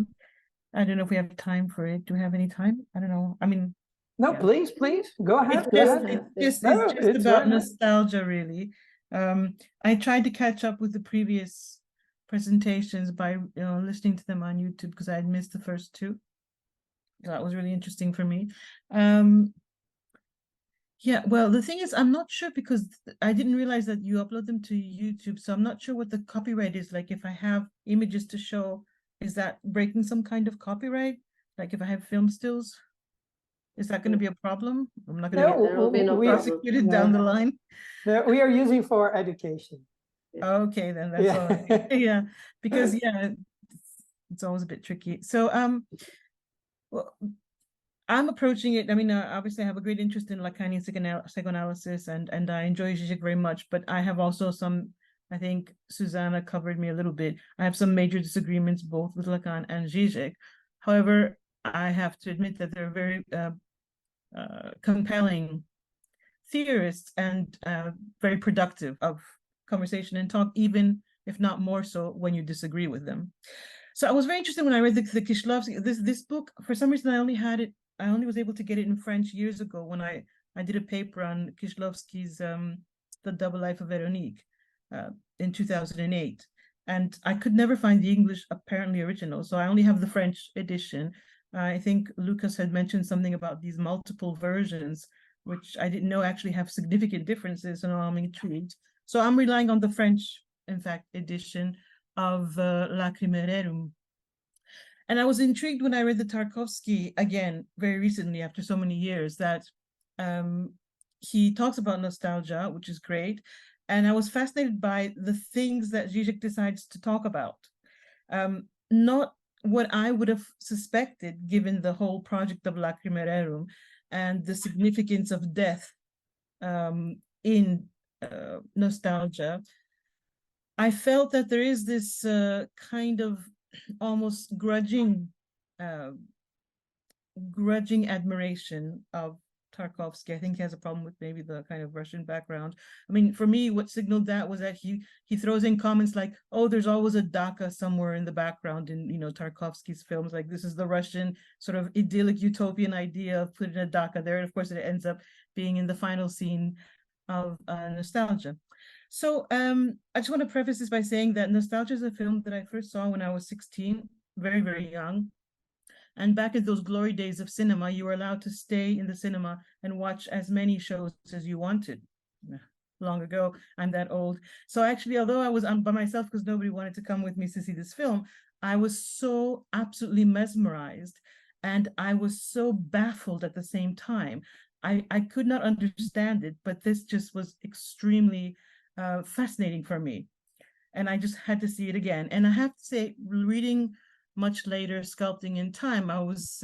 I don't know if we have time for it. Do we have any time? I don't know. I mean, no, yeah. please, go ahead. It's just about nostalgia, really. I tried to catch up with the previous presentations by listening to them on YouTube because I had missed the first two. That was really interesting for me. Yeah, well, the thing is, I'm not sure because I didn't realize that you upload them to YouTube, so I'm not sure what the copyright is. Like, if I have images to show, is that breaking some kind of copyright? Like, if I have film stills, is that going to be a problem? I'm not going to be prosecuted down the line. No, we are using for education. Okay, then that's all right. Yeah, because it's always a bit tricky. So well, I'm approaching it. I mean, obviously, I have a great interest in Lacanian psychoanalysis, and I enjoy Žižek very much. But I have also some. I think Susana covered me a little bit. I have some major disagreements both with Lacan and Žižek. However, I have to admit that they're very compelling theorists and very productive of conversation and talk, even if not more so when you disagree with them. So I was very interested when I read the Kieślowski. This book, for some reason, I only was able to get it in French years ago when I did a paper on Kieślowski's The Double Life of Véronique in 2008. And I could never find the English apparently original, so I only have the French edition. I think Lucas had mentioned something about these multiple versions, which I didn't know actually have significant differences, and I'm intrigued. So I'm relying on the French, in fact, edition of Lacrimae Rerum. And I was intrigued when I read the Tarkovsky again very recently after so many years that he talks about nostalgia, which is great. And I was fascinated by the things that Žižek decides to talk about. Not what I would have suspected given the whole project of Lacrimae Rerum and the significance of death in nostalgia, I felt that there is this kind of almost grudging admiration of Tarkovsky. I think he has a problem with maybe the kind of Russian background. I mean, for me, what signaled that was that he throws in comments like, "Oh, there's always a dacha somewhere in the background in, you know, Tarkovsky's films. Like, this is the Russian sort of idyllic utopian idea of putting a dacha there." And of course, it ends up being in the final scene of Nostalgia. So I just want to preface this by saying that Nostalgia is a film that I first saw when I was 16, very, very young. And back in those glory days of cinema, you were allowed to stay in the cinema and watch as many shows as you wanted. Long ago, I'm that old. So actually, although I was by myself because nobody wanted to come with me to see this film, I was so absolutely mesmerized and I was so baffled at the same time. I could not understand it, but this just was extremely fascinating for me. And I just had to see it again. And I have to say, reading much later, Sculpting in Time, I was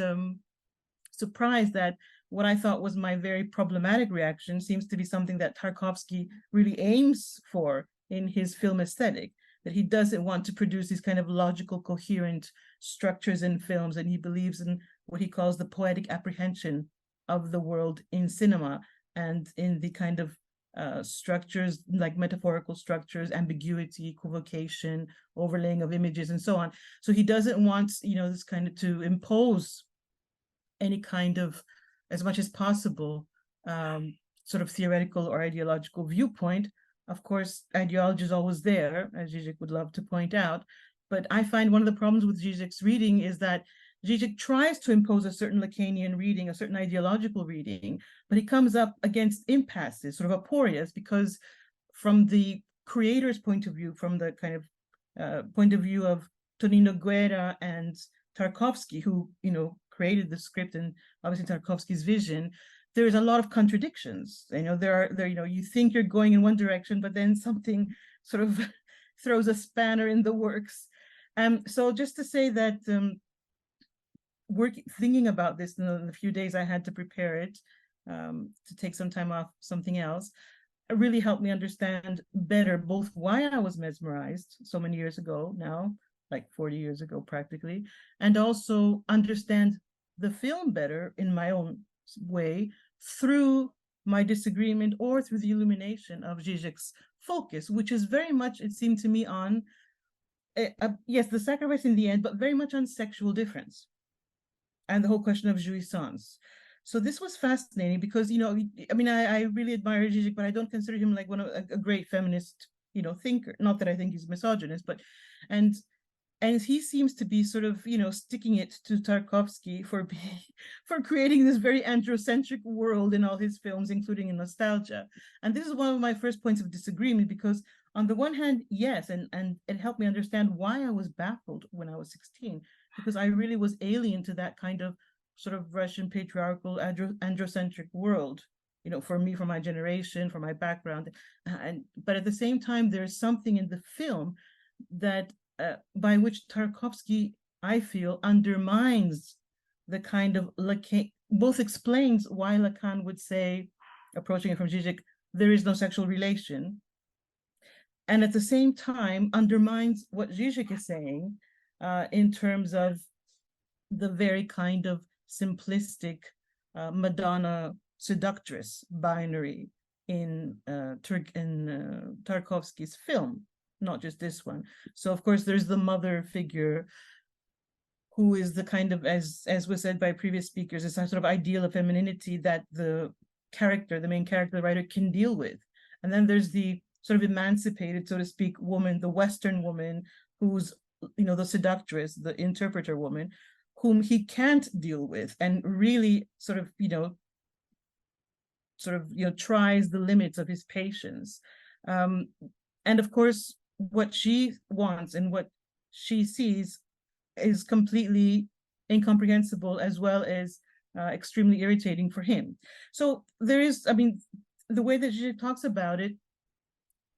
surprised that what I thought was my very problematic reaction seems to be something that Tarkovsky really aims for in his film aesthetic, that he doesn't want to produce these kind of logical, coherent structures in films, and he believes in what he calls the poetic apprehension of the world in cinema and in the kind of structures like metaphorical structures, ambiguity, equivocation, overlaying of images, and so on. So he doesn't want, you know, this kind of to impose any kind of, as much as possible, sort of theoretical or ideological viewpoint. Of course, ideology is always there, as Žižek would love to point out. But I find one of the problems with Žižek's reading is that Žižek tries to impose a certain Lacanian reading, a certain ideological reading, but he comes up against impasses, sort of aporias, because from the creator's point of view, from the kind of point of view of Tonino Guerra and Tarkovsky, who, you know, created the script and obviously Tarkovsky's vision, there's a lot of contradictions. You know, there, you know, you think you're going in one direction, but then something sort of throws a spanner in the works. So just to say that thinking about this in the few days I had to prepare it, to take some time off something else, it really helped me understand better both why I was mesmerized so many years ago now, like 40 years ago practically, and also understand the film better in my own way through my disagreement or through the illumination of Žižek's focus, which is very much, it seemed to me, on, yes, the sacrifice in the end, but very much on sexual difference and the whole question of jouissance. So this was fascinating because, you know, I mean, I really admire Žižek, but I don't consider him like a great feminist, you know, thinker. Not that I think he's misogynist, but, and he seems to be sort of, you know, sticking it to Tarkovsky for creating this very androcentric world in all his films, including in Nostalgia. And this is one of my first points of disagreement, because on the one hand, yes, and it helped me understand why I was baffled when I was 16, because I really was alien to that kind of sort of Russian patriarchal androcentric world, you know, for me, for my generation, for my background. But at the same time, there's something in the film that by which Tarkovsky, I feel, undermines the kind of Lacan, both explains why Lacan would say, approaching it from Žižek, there is no sexual relation, and at the same time undermines what Žižek is saying in terms of the very kind of simplistic Madonna seductress binary in Tarkovsky's film. Not just this one. So of course there's the mother figure, who is the kind of, as was said by previous speakers, is a sort of ideal of femininity that the character, the main character, the writer, can deal with. And then there's the sort of emancipated, so to speak, woman, the Western woman, who's, you know, the seductress, the interpreter woman, whom he can't deal with, and really sort of, you know, tries the limits of his patience. And of course, what she wants and what she sees is completely incomprehensible, as well as extremely irritating for him. So there is, I mean, the way that Žižek talks about it,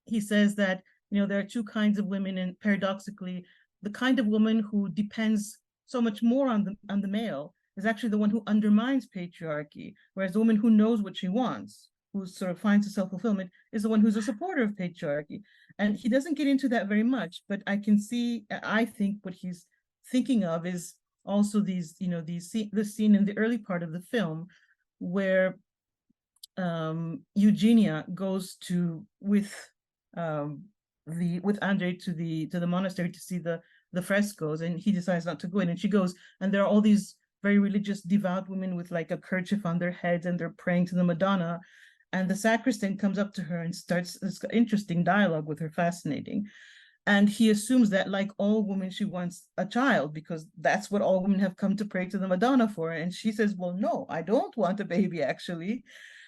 he says that, you know, there are two kinds of women, and paradoxically, the kind of woman who depends so much more on the male is actually the one who undermines patriarchy, whereas the woman who knows what she wants, who sort of finds a self-fulfillment is the one who's a supporter of patriarchy. And he doesn't get into that very much, but I think what he's thinking of is also these, the scene in the early part of the film where Eugenia goes with Andre to the monastery to see the frescoes, and he decides not to go in, and she goes, and there are all these very religious, devout women with like a kerchief on their heads, and they're praying to the Madonna. And the sacristan comes up to her and starts this interesting dialogue with her, fascinating. And he assumes that, like all women, she wants a child because that's what all women have come to pray to the Madonna for. And she says, well, no, I don't want a baby, actually.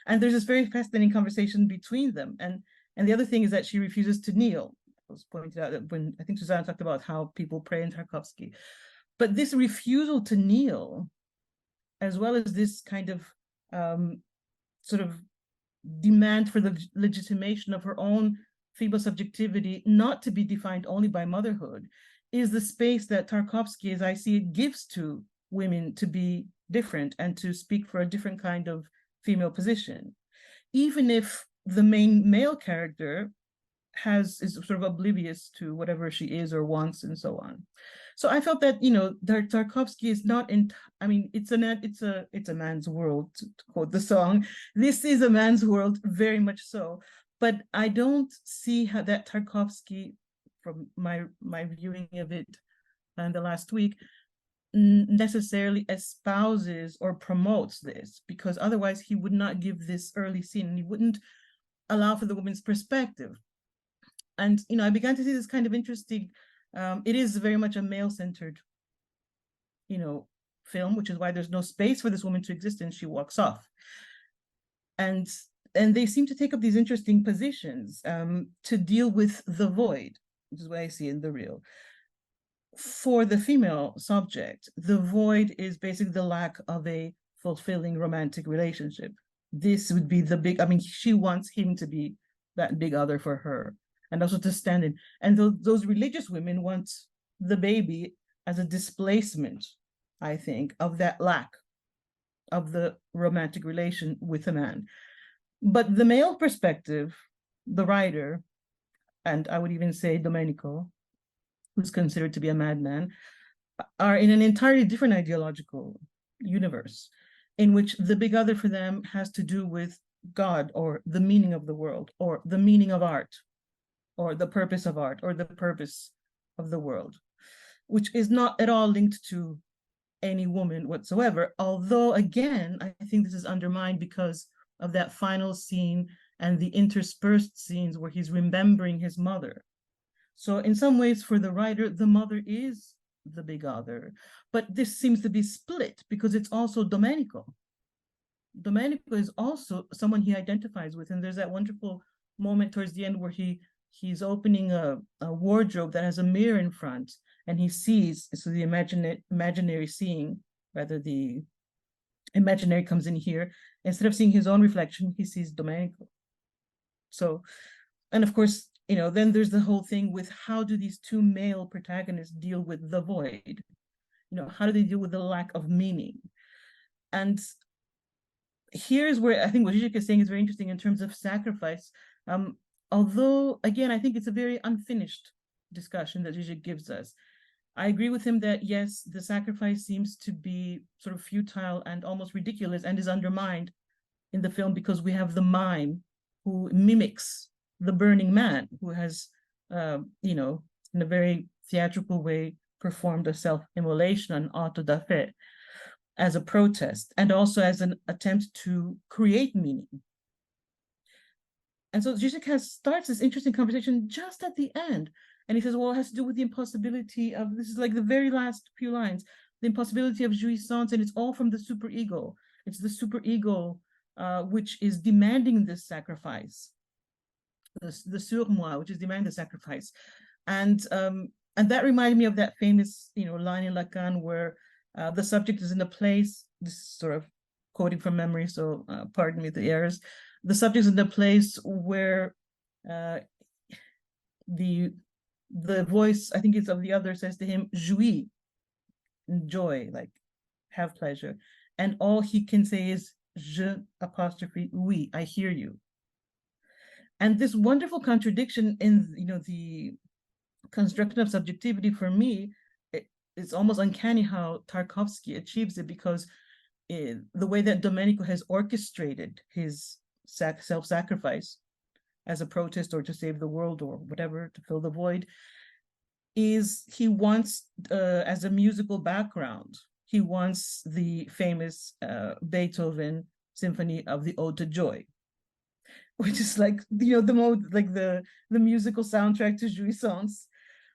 And there's this very fascinating conversation between them. And the other thing is that she refuses to kneel. It was pointed out that when I think Susana talked about how people pray in Tarkovsky. But this refusal to kneel, as well as this kind of sort of demand for the legitimation of her own feeble subjectivity, not to be defined only by motherhood, is the space that Tarkovsky, as I see it, gives to women to be different and to speak for a different kind of female position, even if the main male character is sort of oblivious to whatever she is or wants and so on. So I felt that, Tarkovsky is not it's a man's world, to quote the song. This is a man's world, very much so. But I don't see how that Tarkovsky, from my viewing of it in the last week, necessarily espouses or promotes this, because otherwise he would not give this early scene and he wouldn't allow for the woman's perspective. And, I began to see this kind of interesting, it is very much a male-centered, film, which is why there's no space for this woman to exist and she walks off. And they seem to take up these interesting positions to deal with the void, which is what I see in the reel. For the female subject, the void is basically the lack of a fulfilling romantic relationship. This would be the big, she wants him to be that big other for her, and also to stand in. And those religious women want the baby as a displacement, I think, of that lack of the romantic relation with a man. But the male perspective, the writer, and I would even say Domenico, who's considered to be a madman, are in an entirely different ideological universe, in which the big other for them has to do with God, or the meaning of the world, or the meaning of art, or the purpose of art, or the purpose of the world, which is not at all linked to any woman whatsoever. Although, again, I think this is undermined because of that final scene and the interspersed scenes where he's remembering his mother. So in some ways, for the writer, the mother is the big other, but this seems to be split because it's also Domenico. Domenico is also someone he identifies with, and there's that wonderful moment towards the end where he's opening a wardrobe that has a mirror in front, and he sees, so the imaginary seeing, rather the imaginary comes in here. Instead of seeing his own reflection, he sees Domenico. So, and of course, then there's the whole thing with how do these two male protagonists deal with the void? How do they deal with the lack of meaning? And here's where I think what Žižek is saying is very interesting in terms of sacrifice. Although, again, I think it's a very unfinished discussion that Žižek gives us. I agree with him that, yes, the sacrifice seems to be sort of futile and almost ridiculous and is undermined in the film because we have the mime who mimics the burning man, who has, in a very theatrical way, performed a self-immolation, an auto da fe, as a protest, and also as an attempt to create meaning. And so Žižek starts this interesting conversation just at the end. And he says, well, it has to do with the impossibility of, this is like the very last few lines, the impossibility of jouissance, and it's all from the superego. It's the superego which is demanding this sacrifice. The surmoi, which is demanding the sacrifice. And that reminded me of that famous, line in Lacan where the subject is in a place, this is sort of quoting from memory, so pardon me the errors. The subject is in a place where the voice, I think it's of the other, says to him, jouis, enjoy, like have pleasure. And all he can say is je apostrophe oui, I hear you. And this wonderful contradiction in, you know, the construction of subjectivity, for me, it's almost uncanny how Tarkovsky achieves it, because the way that Domenico has orchestrated his self-sacrifice as a protest or to save the world or whatever, to fill the void, is he wants, as a musical background, he wants the famous Beethoven Symphony of the Ode to Joy, which is like, you know, the musical soundtrack to Jouissance,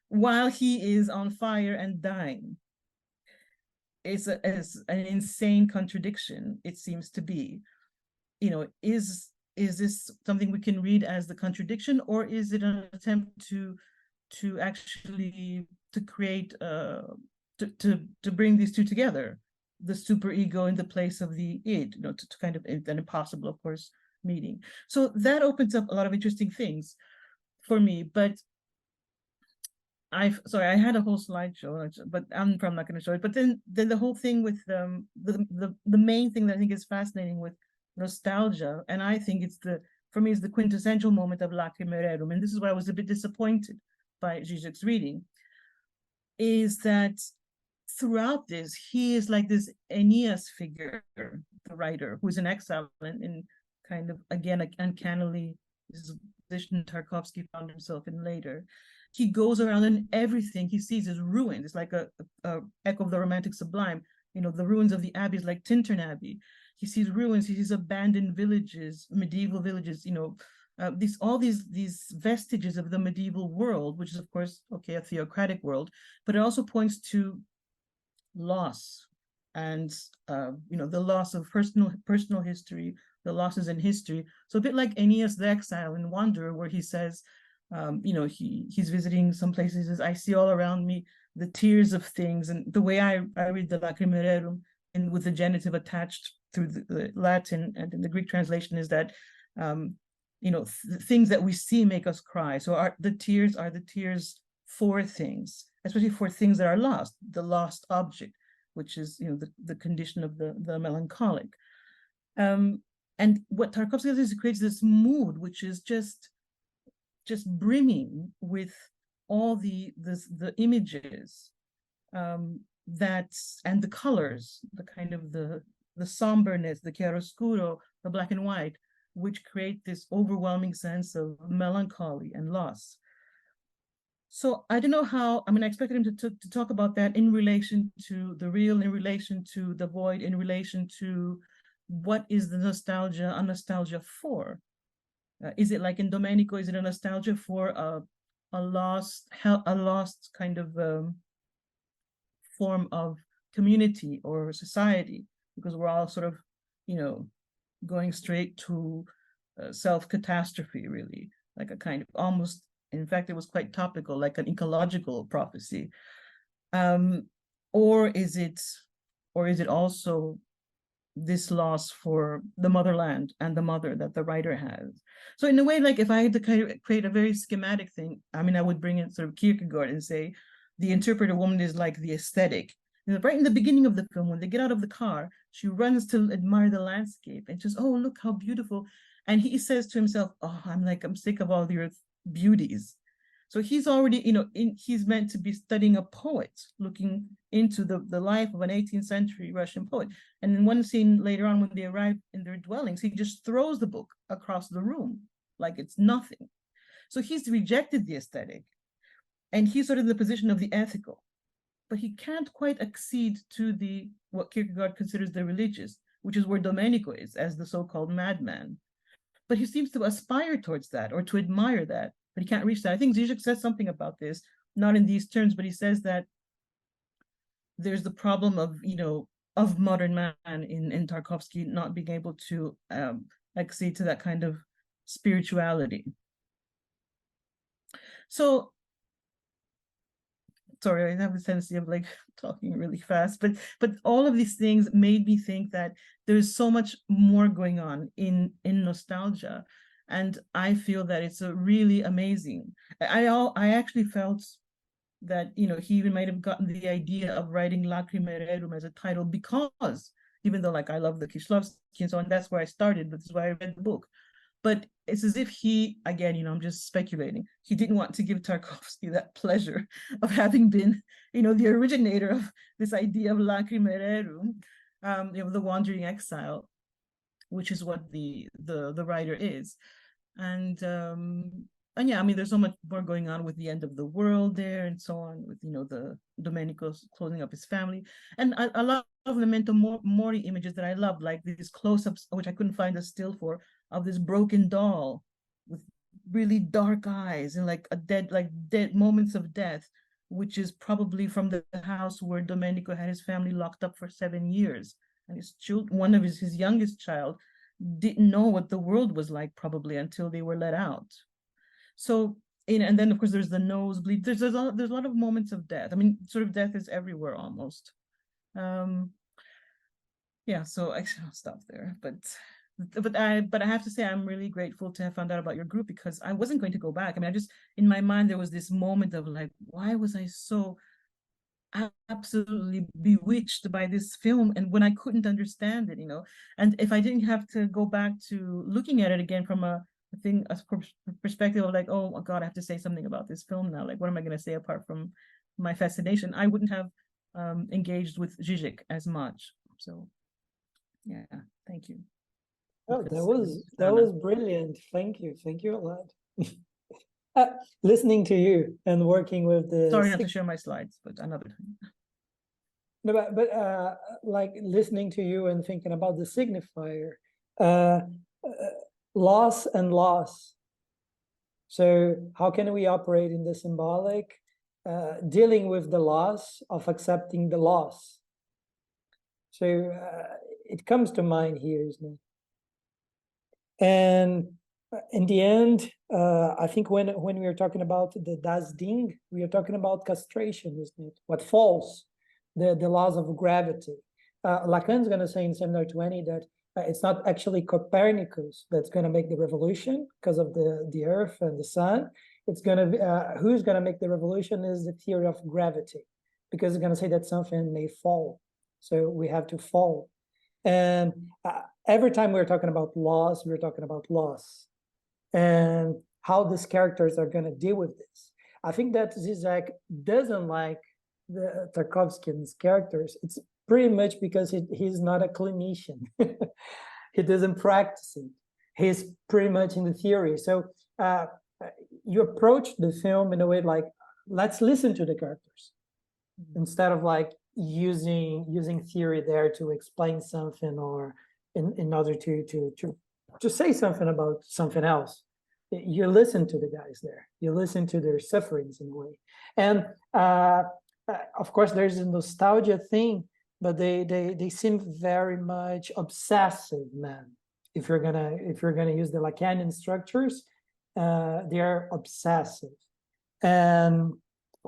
while he is on fire and dying. It's an insane contradiction, it seems to be. You know, is this something we can read as the contradiction, or is it an attempt to actually create to bring these two together, the superego in the place of the id, you know, to kind of an impossible, of course, meeting. So that opens up a lot of interesting things for me. But I had a whole slideshow, but I'm probably not going to show it. But then the whole thing with the main thing that I think is fascinating with nostalgia, and I think for me, it's the quintessential moment of Lacrimae Rerum, and this is why I was a bit disappointed by Žižek's reading, is that throughout this, he is like this Aeneas figure, the writer, who's in exile and kind of, again, uncannily, this is a position Tarkovsky found himself in later. He goes around and everything he sees is ruined. It's like a echo of the Romantic Sublime. You know, the ruins of the abbeys, like Tintern Abbey. He sees ruins, he sees abandoned villages, medieval villages, you know, all these vestiges of the medieval world, which is, of course, okay, a theocratic world, but it also points to loss and, you know, the loss of personal history, the losses in history. So a bit like Aeneas the Exile in Wanderer, where he says, you know, he's visiting some places, he says, I see all around me the tears of things. And the way I read the Lacrimae Rerum, and with the genitive attached through the Latin and in the Greek translation, is that, you know, things that we see make us cry. So the tears are the tears for things, especially for things that are lost, the lost object, which is, you know, the condition of the melancholic. And what Tarkovsky does is he creates this mood, which is just brimming with all the images that, and the colors, the kind of the somberness, the chiaroscuro, the black and white, which create this overwhelming sense of melancholy and loss. So I don't know how, I mean, I expected him to talk about that in relation to the real, in relation to the void, in relation to what is the nostalgia, a nostalgia for? Is it like in Domenico, is it a nostalgia for a lost kind of form of community or society? Because we're all sort of, you know, going straight to self-catastrophe, really, like a kind of almost, in fact, it was quite topical, like an ecological prophecy. Or is it also this loss for the motherland and the mother that the writer has? So in a way, like if I had to kind of create a very schematic thing, I mean, I would bring in sort of Kierkegaard and say, the interpreter woman is like the aesthetic. And right in the beginning of the film, when they get out of the car, she runs to admire the landscape and just, oh, look how beautiful. And he says to himself, oh, I'm sick of all the earth beauties. So he's already, you know, he's meant to be studying a poet, looking into the life of an 18th century Russian poet. And in one scene later on, when they arrive in their dwellings, he just throws the book across the room like it's nothing. So he's rejected the aesthetic, and he's sort of in the position of the ethical, but he can't quite accede to what Kierkegaard considers the religious, which is where Domenico is as the so-called madman. But he seems to aspire towards that or to admire that, but he can't reach that. I think Žižek says something about this, not in these terms, but he says that there's the problem of, you know, of modern man in Tarkovsky not being able to accede to that kind of spirituality. So, sorry, I have a tendency of like talking really fast, but all of these things made me think that there's so much more going on in nostalgia, and I feel that it's a really amazing. I actually felt that, you know, he even might have gotten the idea of writing Lacrimae Rerum as a title because even though like I love the Kieślowski and so on, that's where I started, but that's why I read the book. But it's as if he, again, you know, I'm just speculating, he didn't want to give Tarkovsky that pleasure of having been, you know, the originator of this idea of Lacrimae, Rerum, you know, the wandering exile, which is what the writer is. And yeah, I mean, there's so much more going on with the end of the world there and so on, with, you know, the Domenico's closing up his family. And a lot of Memento Mori images that I love, like these close-ups, which I couldn't find a still for, of this broken doll with really dark eyes and like dead moments of death, which is probably from the house where Domenico had his family locked up for 7 years. And his one of his youngest child didn't know what the world was like probably until they were let out. So, and then of course there's the nosebleed. There's a lot of moments of death. I mean, sort of death is everywhere almost. Yeah, so actually I'll stop there. But I have to say I'm really grateful to have found out about your group, because I wasn't going to go back. I mean, I just, in my mind there was this moment of like, why was I so absolutely bewitched by this film, and when I couldn't understand it, you know, and if I didn't have to go back to looking at it again from a perspective of like, oh my God, I have to say something about this film now, like what am I going to say apart from my fascination, I wouldn't have engaged with Žižek as much. So yeah, thank you. Oh, that was brilliant. Thank you a lot. Listening to you and working with the, sorry not to share my slides, but another time. No, but like listening to you and thinking about the signifier, loss and loss. So how can we operate in the symbolic, dealing with the loss of accepting the loss? So it comes to mind here, isn't it? And in the end, I think when we are talking about the Das Ding, we are talking about castration, isn't it? What falls, the laws of gravity. Lacan's going to say in Seminar 20 that it's not actually Copernicus that's going to make the revolution because of the Earth and the Sun. It's going to be, who's going to make the revolution is the theory of gravity, because it's going to say that something may fall. So we have to fall. And every time we're talking about loss, we're talking about loss and how these characters are going to deal with this. I think that Žižek doesn't like the Tarkovsky's characters. It's pretty much because he's not a clinician. He doesn't practice it. He's pretty much in the theory. So you approach the film in a way like, let's listen to the characters instead of like using theory there to explain something or in order to say something about something else. You listen to the guys there. You listen to their sufferings in a way. And of course, there's a nostalgia thing, but they seem very much obsessive, man. If you're gonna use the Lacanian structures, they are obsessive. And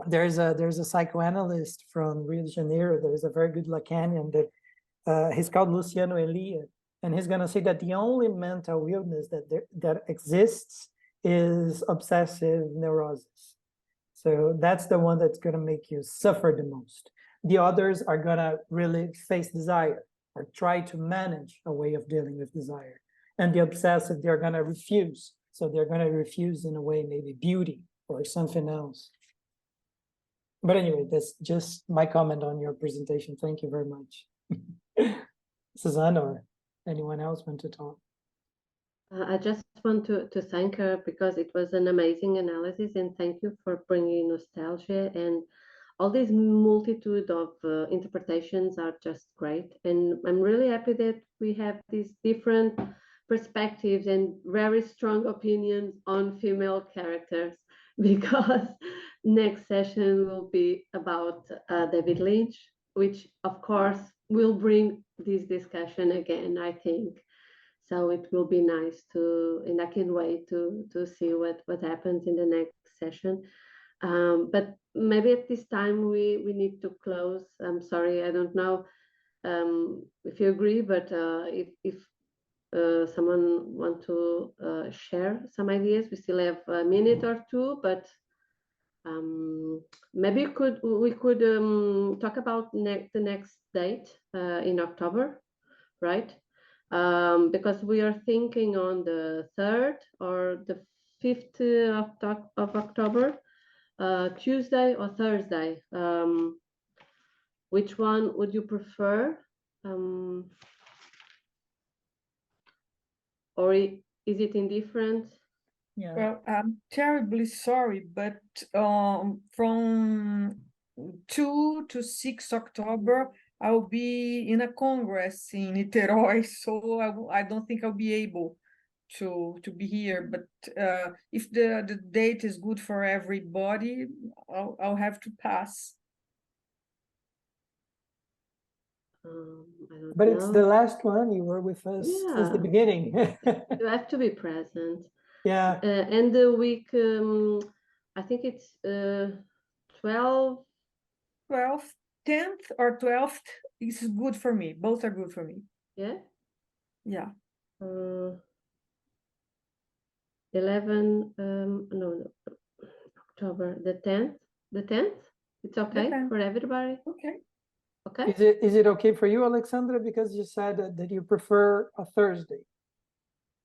there's a psychoanalyst from Rio de Janeiro. There's a very good Lacanian that he's called Luciano Elia, and he's gonna say that the only mental illness that exists is obsessive neurosis. So that's the one that's gonna make you suffer the most. The others are gonna really face desire or try to manage a way of dealing with desire. And the obsessive, they're gonna refuse. So they're gonna refuse in a way, maybe beauty or something else. But anyway, that's just my comment on your presentation. Thank you very much. Susana or anyone else want to talk? I just want to thank her because it was an amazing analysis, and thank you for bringing nostalgia, and all these multitude of interpretations are just great. And I'm really happy that we have these different perspectives and very strong opinions on female characters, because next session will be about David Lynch, which of course will bring this discussion again, I think. So it will be nice and I can't wait to see what happens in the next session. But maybe at this time we need to close. I'm sorry, I don't know if you agree, but if someone want to share some ideas, we still have a minute or two, but maybe we could talk about the next date in October. right? Because we are thinking on the 3rd or the 5th of October, Tuesday or Thursday. Which one would you prefer? Or is it indifferent? Yeah. Well, I'm terribly sorry, but from 2 to 6 October, I'll be in a congress in Niterói, so I don't think I'll be able to be here. But if the date is good for everybody, I'll have to pass. I don't But know. it's the last one. You were with us since the Yeah. beginning. You have to be present. Yeah. And the week, I think it's 12. 12th, 10th or 12th is good for me. Both are good for me. Yeah. Yeah. 11. No, October the 10th. The 10th. It's okay 10th. for everybody. Okay. Okay. Is it okay for you, Alexandra? Because you said that you prefer a Thursday.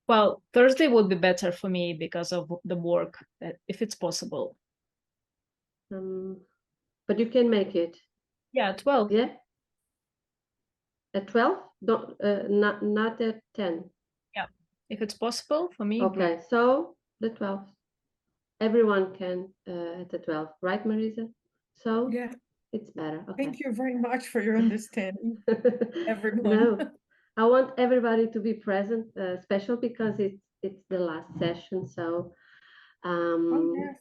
Well, Thursday would be better for me because of the work, if it's possible. But you can make it. Yeah, 12. Yeah. At 12? Don't not at 10. Yeah, if it's possible for me. Okay, great. so the 12th. Everyone can at the 12th, right, Marisa? So Yeah. it's better. Okay. Thank you very much for your understanding, everyone. No, I want everybody to be present, special because it's the last session. So, Oh, yes.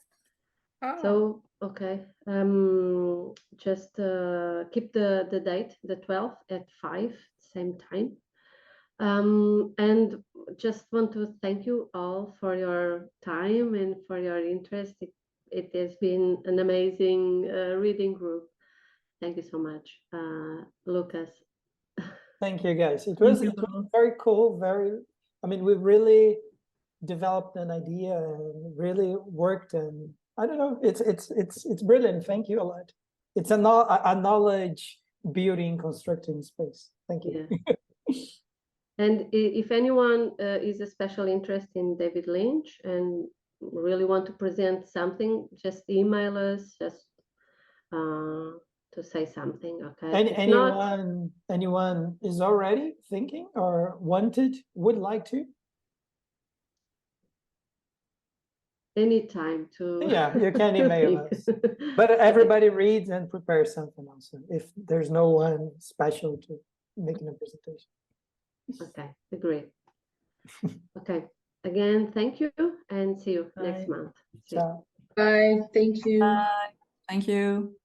Ah. so okay, just keep the date, the 12th at 5, same time. And just want to thank you all for your time and for your interest. It has been an amazing reading group. Thank you so much, Lucas. Thank you, guys. It was very cool. I mean, we really developed an idea and really worked, and I don't know, it's brilliant. Thank you a lot. It's a knowledge building, constructing space. Thank you. Yeah. And if anyone is a special interest in David Lynch and really want to present something, just email us, just to say something, okay? Anyone is already thinking or would like to? Anytime to. Yeah, you can email us. But everybody reads and prepares something also, if there's no one special to making a presentation. Okay, agree. Okay, again, thank you and see you next month. Ciao. Bye. Thank you. Bye. Thank you.